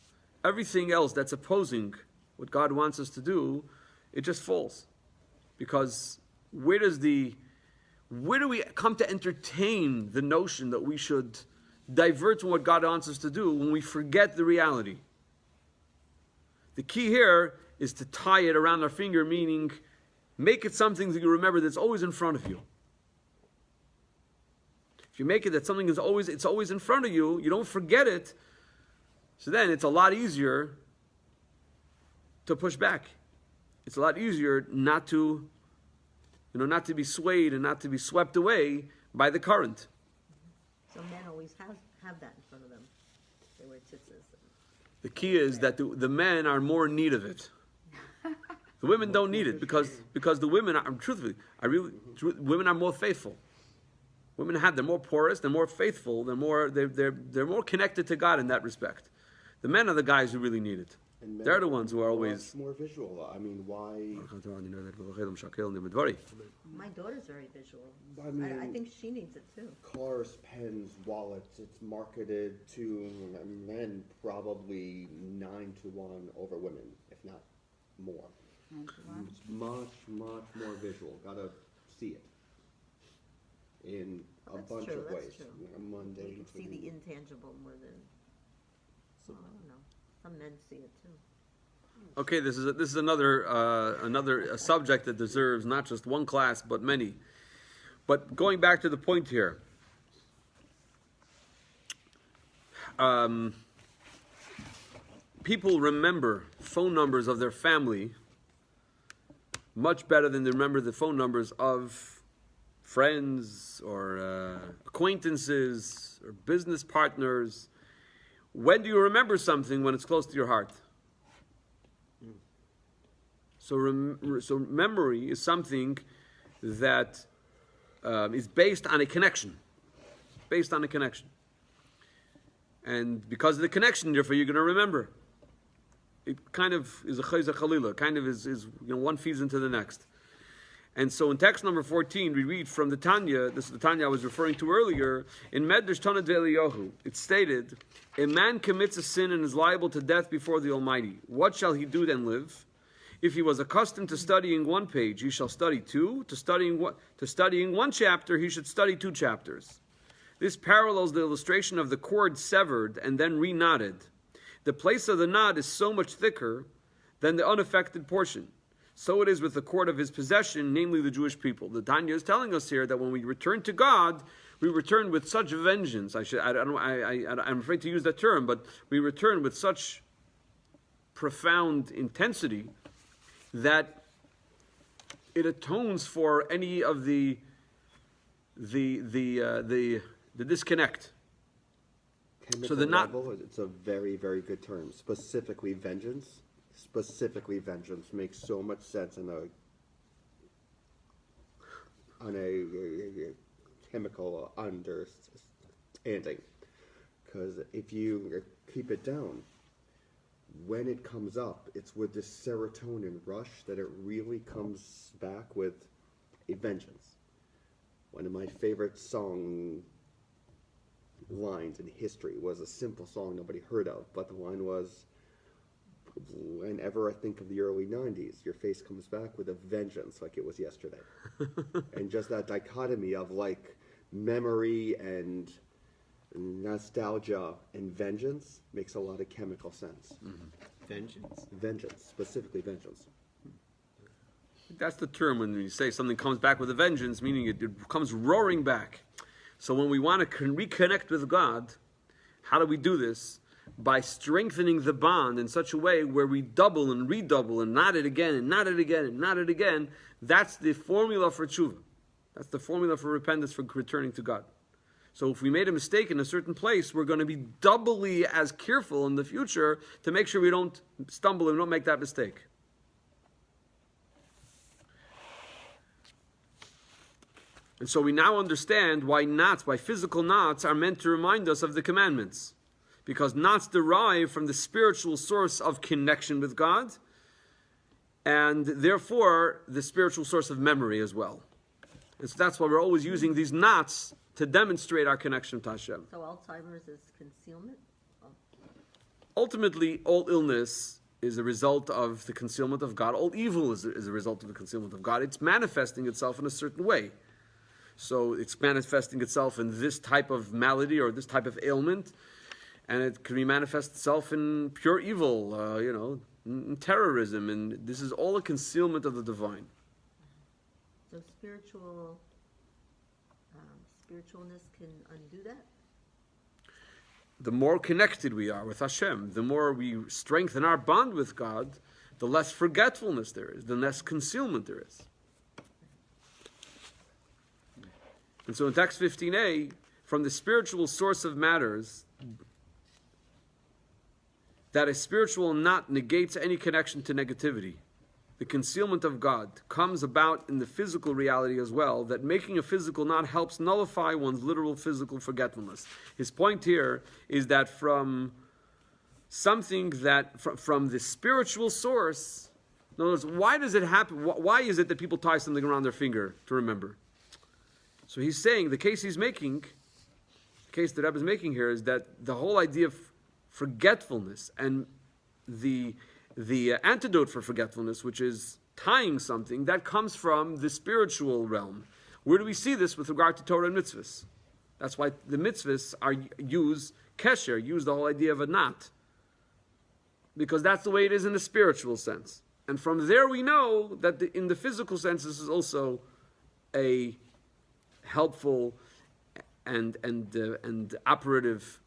Everything else that's opposing what God wants us to do, it just falls. Because where do we come to entertain the notion that we should divert from what God wants us to do when we forget the reality? The key here is to tie it around our finger, meaning make it something that you remember that's always in front of you. If you make it that something is always in front of you, you don't forget it, so then it's a lot easier to push back. It's a lot easier not to be swayed and not to be swept away by the current. So men always have that in front of them. They wear tzitzis. The key is that the men are more in need of it. The women don't need it because the women are women are more faithful. Women they're more porous, they're more faithful, they're more connected to God in that respect. The men are the guys who really need it. They're the ones who are always more visual. I mean, why? My daughter's very visual. I mean, I think she needs it too. Cars, pens, wallets. It's marketed to men probably 9-1 over women, if not more. It's much more visual. Gotta see it in a bunch of ways. True. Mundane. You can see the intangible more than. I don't know. Some men see it too. Okay, this is another subject that deserves not just one class but many. But going back to the point here, people remember phone numbers of their family much better than they remember the phone numbers of friends or acquaintances or business partners. When do you remember something? When it's close to your heart. So memory is something that is based on a connection. Based on a connection. And because of the connection, therefore, you're going to remember. It kind of is a chayza chalila. Kind of is one feeds into the next. And so in text number 14, we read from the Tanya, this is the Tanya I was referring to earlier, in Medrash Tanad Ve'Eliyahu, it's stated, a man commits a sin and is liable to death before the Almighty. What shall he do then live? If he was accustomed to studying one page, he shall study two. To studying one chapter, he should study 2 chapters. This parallels the illustration of the cord severed and then reknotted. The place of the knot is so much thicker than the unaffected portion. So it is with the cord of his possession, namely the Jewish people. The Tanya is telling us here that when we return to God, we return with such vengeance. I'm afraid to use that term, but we return with such profound intensity that it atones for any of the disconnect. Chemical So the knot. level, it's a very, very good term. Specifically vengeance makes so much sense on a chemical understanding. Because if you keep it down, when it comes up, it's with this serotonin rush that it really comes back with a vengeance. One of my favorite song lines in history was a simple song nobody heard of, but the line was, whenever I think of the early 90s, your face comes back with a vengeance like it was yesterday. And just that dichotomy of like memory and nostalgia and vengeance makes a lot of chemical sense. Vengeance, specifically vengeance. That's the term when you say something comes back with a vengeance, meaning it comes roaring back. So when we want to reconnect with God, how do we do this? By strengthening the bond in such a way where we double and redouble and knot it again and knot it again and knot it again. That's the formula for tshuva. That's the formula for repentance, for returning to God. So if we made a mistake in a certain place, we're going to be doubly as careful in the future to make sure we don't stumble and don't make that mistake. And so we now understand why physical knots are meant to remind us of the commandments. Because knots derive from the spiritual source of connection with God, and therefore the spiritual source of memory as well. And so that's why we're always using these knots to demonstrate our connection to Hashem. So Alzheimer's is concealment? Oh. Ultimately, all illness is a result of the concealment of God. All evil is a result of the concealment of God. It's manifesting itself in a certain way. So it's manifesting itself in this type of malady or this type of ailment. And it can manifest itself in pure evil, in terrorism. And this is all a concealment of the divine. So spiritualness can undo that? The more connected we are with Hashem, the more we strengthen our bond with God, the less forgetfulness there is, the less concealment there is. And so in text 15a, from the spiritual source of matters, that a spiritual knot negates any connection to negativity. The concealment of God comes about in the physical reality as well, that making a physical knot helps nullify one's literal physical forgetfulness. His point here is that from something that, from the spiritual source, in other words, why does it happen? Why is it that people tie something around their finger to remember? So he's saying, the case that Rebbe is making here is that the whole idea of forgetfulness and the antidote for forgetfulness, which is tying something, that comes from the spiritual realm. Where do we see this with regard to Torah and mitzvahs? That's why the mitzvahs use the whole idea of a knot. Because that's the way it is in the spiritual sense. And from there we know that in the physical sense, this is also a helpful and operative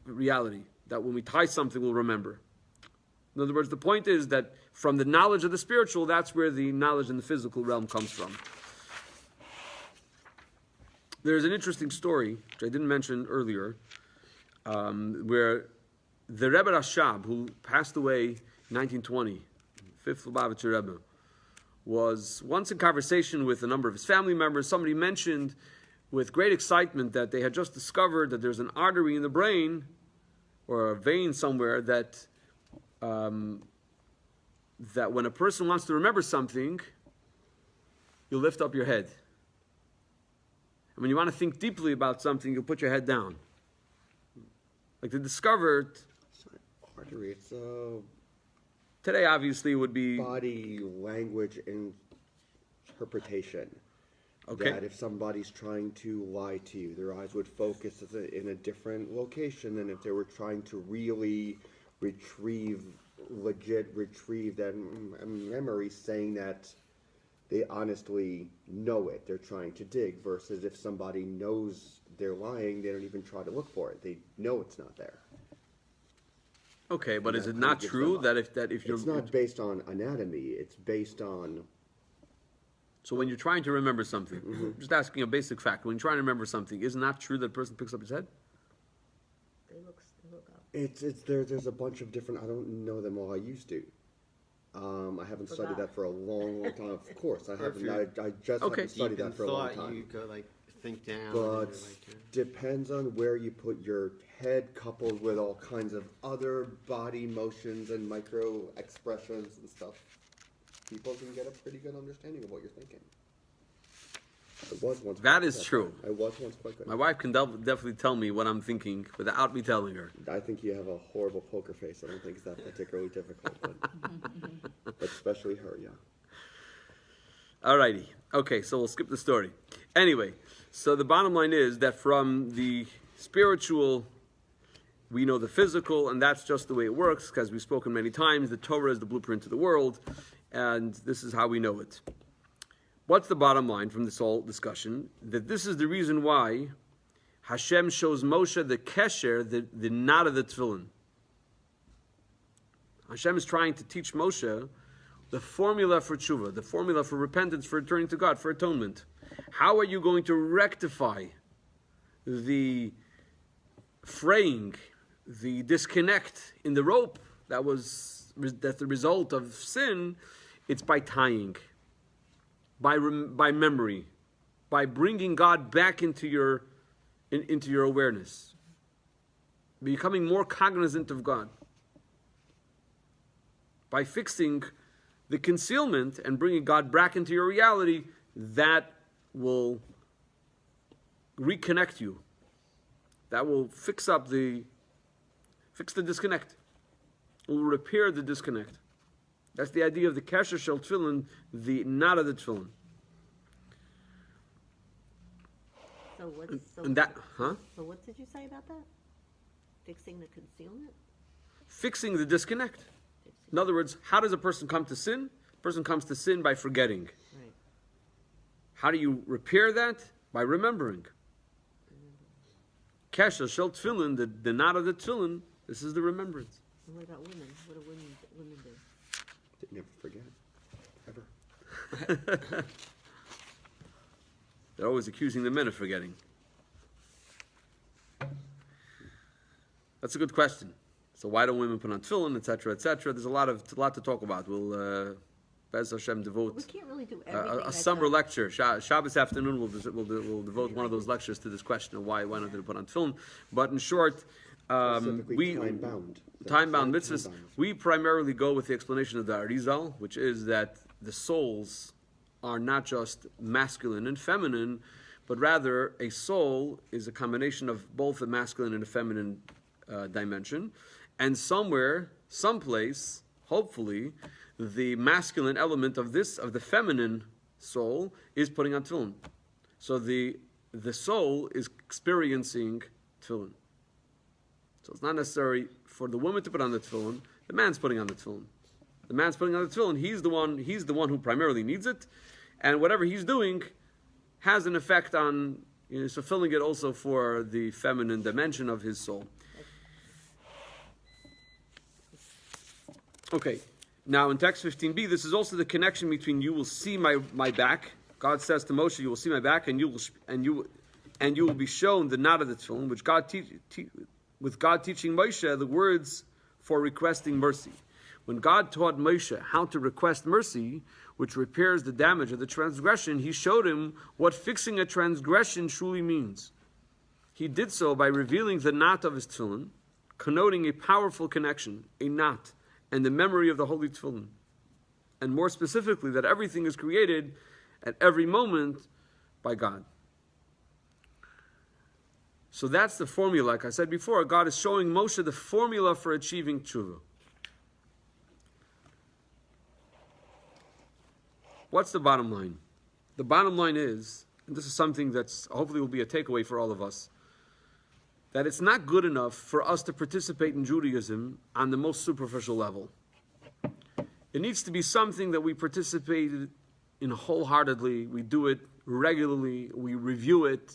reality, that when we tie something, we'll remember. In other words, the point is that from the knowledge of the spiritual, that's where the knowledge in the physical realm comes from. There's an interesting story, which I didn't mention earlier, where the Rebbe Rashab, who passed away in 1920, fifth Lubavitcher Rebbe, was once in conversation with a number of his family members. Somebody mentioned with great excitement that they had just discovered that there's an artery in the brain or a vein somewhere that that when a person wants to remember something, you lift up your head. And when you want to think deeply about something, you put your head down. Like they discovered... It's not artery, it's Today, obviously, it would be... body language interpretation. Okay. That if somebody's trying to lie to you, their eyes would focus in a different location than if they were trying to really retrieve that memory, saying that they honestly know it. They're trying to dig, versus if somebody knows they're lying, they don't even try to look for it. They know it's not there. Okay, but is that it kind not of gives true them up. that if you're... It's not based on anatomy. It's based on... So when you're trying to remember something, just asking a basic fact, when you're trying to remember something, is it not true that a person picks up his head? They look up. There's a bunch of different... I don't know them all. I used to. I haven't studied that for a long, long time. Of course, I haven't. I just haven't studied that for a long time. You go like think down. But depends on where you put your head, coupled with all kinds of other body motions and micro expressions and stuff. People can get a pretty good understanding of what you're thinking. I was once. That is true. I was once quite good. My wife can definitely tell me what I'm thinking without me telling her. I think you have a horrible poker face. I don't think it's that particularly difficult, but especially her, yeah. Alrighty. Okay, so we'll skip the story. Anyway, so the bottom line is that from the spiritual, we know the physical, and that's just the way it works, because we've spoken many times, the Torah is the blueprint of the world, and this is how we know it. What's the bottom line from this whole discussion? That this is the reason why Hashem shows Moshe the kesher, the knot of the tefillin. Hashem is trying to teach Moshe the formula for tshuva, the formula for repentance, for returning to God, for atonement. How are you going to rectify the fraying, the disconnect in the rope that's the result of sin? It's by tying. By memory, by bringing God back into your awareness, becoming more cognizant of God, by fixing the concealment and bringing God back into your reality, that will reconnect you. That will fix the disconnect. It will repair the disconnect. That's the idea of the kesher shel tefillin, the knot of the tefillin. So what did you say about that? Fixing the concealment? Fixing the disconnect. In other words, how does a person come to sin? A person comes to sin by forgetting. Right. How do you repair that? By remembering. Kesher shel tefillin, the knot of the tefillin, this is the remembrance. And what about women? What do women do? They never forget. Ever. They're always accusing the men of forgetting. That's a good question. So why don't women put on tefillin, etc., etc.? There's a lot to talk about. We'll, Bez Hashem, devote We can't really do everything. a summer lecture. Shabbos afternoon, we'll devote one of those lectures to this question of why not to put on tefillin. But in short, Specifically time-bound. Time-bound mitzvahs. We primarily go with the explanation of the Arizal, which is that the souls are not just masculine and feminine, but rather a soul is a combination of both the masculine and the feminine dimension. And someplace, hopefully, the masculine element of the feminine soul is putting on tefillin. So the soul is experiencing tefillin. So it's not necessary for the woman to put on the tefillin. The man's putting on the tefillin. The man's putting on the tefillin. He's the one who primarily needs it, and whatever he's doing has an effect on fulfilling it also for the feminine dimension of his soul. Okay. Now in text 15b, this is also the connection between you will see my back. God says to Moshe, you will see my back, and you will be shown the knot of the tefillin, which with God teaching Moshe the words for requesting mercy. When God taught Moshe how to request mercy, which repairs the damage of the transgression, he showed him what fixing a transgression truly means. He did so by revealing the knot of his tefillin, connoting a powerful connection, a knot, and the memory of the holy tefillin. And more specifically, that everything is created at every moment by God. So that's the formula. Like I said before, God is showing Moshe the formula for achieving tshuva. What's the bottom line? The bottom line is, and this is something that's hopefully will be a takeaway for all of us, that it's not good enough for us to participate in Judaism on the most superficial level. It needs to be something that we participate in wholeheartedly, we do it regularly, we review it,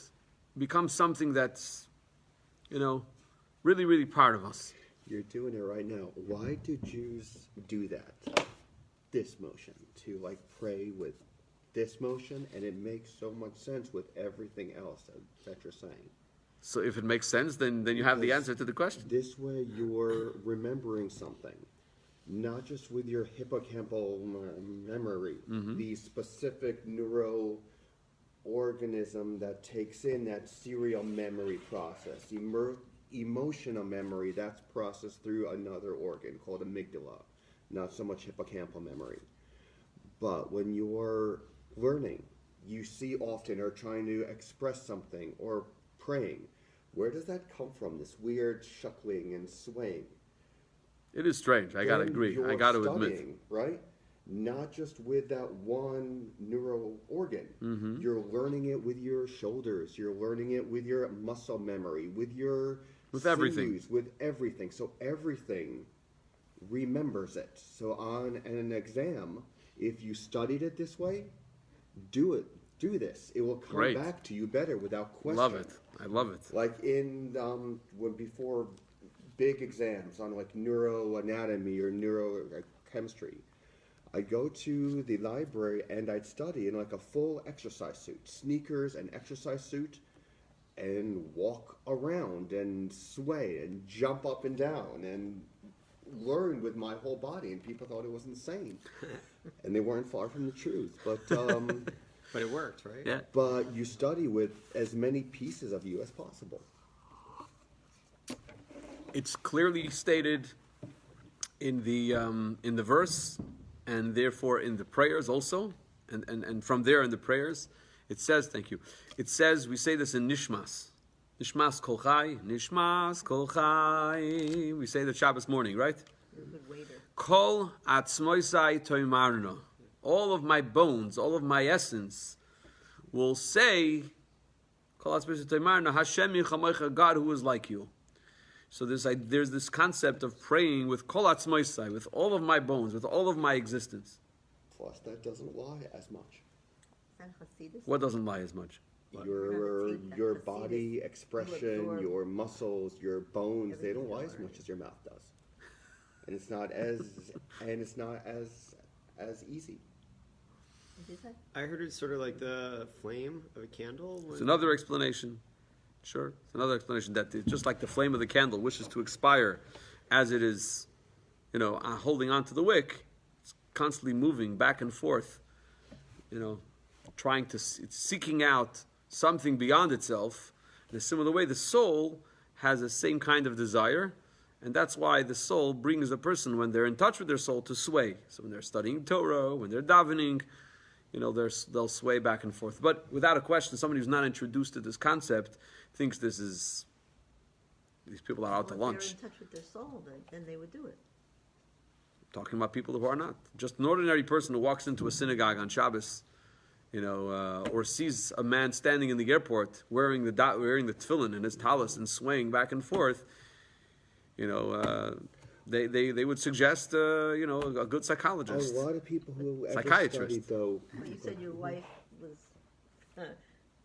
become something that's, really, really part of us. You're doing it right now. Why do Jews do that? This motion, to pray with this motion, and it makes so much sense with everything else that you're saying. So if it makes sense, then you have the answer to the question. This way you're remembering something, not just with your hippocampal memory, the specific neuroorganism that takes in that serial memory process. Emotional memory, that's processed through another organ called amygdala, not so much hippocampal memory. But when you're learning, you see often or trying to express something or praying, where does that come from, this weird shuckling and swaying? It is strange. I got to agree. I got to admit. Right? Not just with that one neural organ. You're learning it with your shoulders. You're learning it with your muscle memory, with your everything. With everything. So everything remembers it. So on an exam, if you studied it this way, do it. Do this. It will come back to you better without question. Love it. I love it. Like in before big exams on neuroanatomy or neurochemistry, I'd go to the library and I'd study in a full exercise suit, sneakers and exercise suit, and walk around and sway and jump up and down and learn with my whole body. And people thought it was insane, and they weren't far from the truth. But but it worked, right? Yeah. But you study with as many pieces of you as possible. It's clearly stated in the verse, and therefore in the prayers also, and from there in the prayers, it says, thank you. It says, we say this in Nishmas. Nishmas kol chai, Nishmas kol chai. We say that Shabbos morning, right? You're a good waiter. Kol atzmoisai toimarno. All of my bones, all of my essence will say, Kol atzmoisai toimarno, Hashem yichamoicha, God who is like you. So there's this concept of praying with kol atzmoisai, with all of my bones, with all of my existence. Plus, that doesn't lie as much. Is that Hasidus? What doesn't lie as much? Your body expression, your muscles, your bones, they don't lie as much as your mouth does. And it's not as easy. What did you say? I heard it's sort of like the flame of a candle. It's another explanation. Sure, it's another explanation that just like the flame of the candle wishes to expire as it is, holding on to the wick, it's constantly moving back and forth, it's seeking out something beyond itself. In a similar way, the soul has the same kind of desire, and that's why the soul brings a person, when they're in touch with their soul, to sway. So when they're studying Torah, when they're davening, they'll sway back and forth. But without a question, somebody who's not introduced to this concept thinks these people are out to lunch. If they're in touch with their soul, then they would do it. Talking about people who are not. Just an ordinary person who walks into a synagogue on Shabbos, or sees a man standing in the airport wearing the tefillin and his talis and swaying back and forth, they would suggest, a good psychologist. A lot of people who ever Psychiatrist. studied, though. Well, you said your wife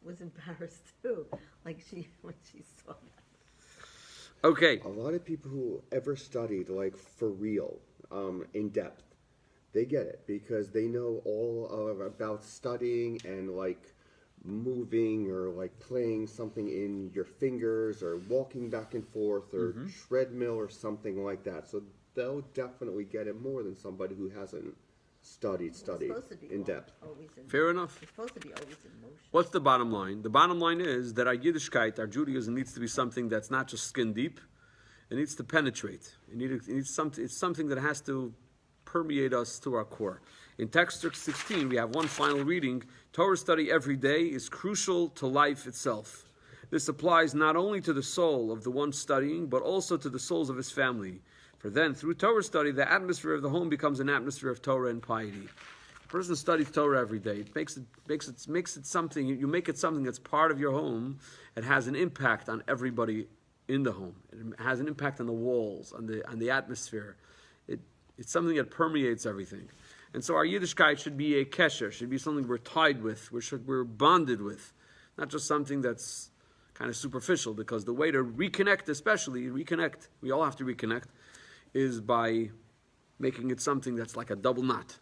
was embarrassed too, when she saw that. Okay. A lot of people who ever studied, for real, in depth, they get it because they know all about studying and moving or playing something in your fingers or walking back and forth or treadmill or something like that. So they'll definitely get it more than somebody who hasn't studied It's supposed to be in depth. always in. Fair enough. It's supposed to be always in motion. What's the bottom line? The bottom line is that our Yiddishkeit, our Judaism, needs to be something that's not just skin deep. It needs to penetrate. It's something that has to permeate us to our core. In text 16, we have one final reading. Torah study every day is crucial to life itself. This applies not only to the soul of the one studying, but also to the souls of his family. For then, through Torah study, the atmosphere of the home becomes an atmosphere of Torah and piety. A person studies Torah every day. It makes it something. You make it something that's part of your home. It has an impact on everybody in the home. It has an impact on the walls, on the atmosphere. It's something that permeates everything. And so our Yiddishkeit should be a kesher, should be something we're tied with, we're bonded with, not just something that's kind of superficial. Because the way to reconnect, we all have to reconnect, is by making it something that's like a double knot.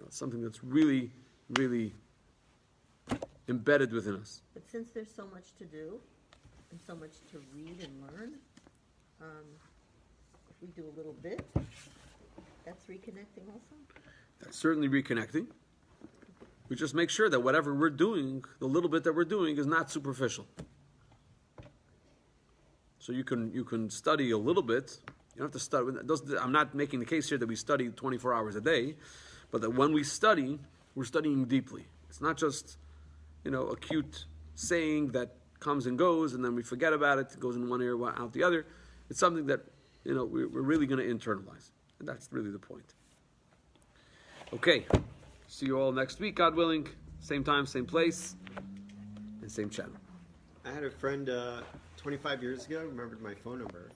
Something that's really, really embedded within us. But since there's so much to do and so much to read and learn, if we do a little bit, that's reconnecting also? That's certainly reconnecting. We just make sure that whatever we're doing, the little bit that we're doing, is not superficial. So you can study a little bit. You don't have to study. I'm not making the case here that we study 24 hours a day, but that when we study, we're studying deeply. It's not just, a cute saying that comes and goes, and then we forget about it. It goes in one ear, out the other. It's something that, we're really going to internalize. And that's really the point. Okay. See you all next week, God willing. Same time, same place, and same channel. I had a friend 25 years ago remembered my phone number.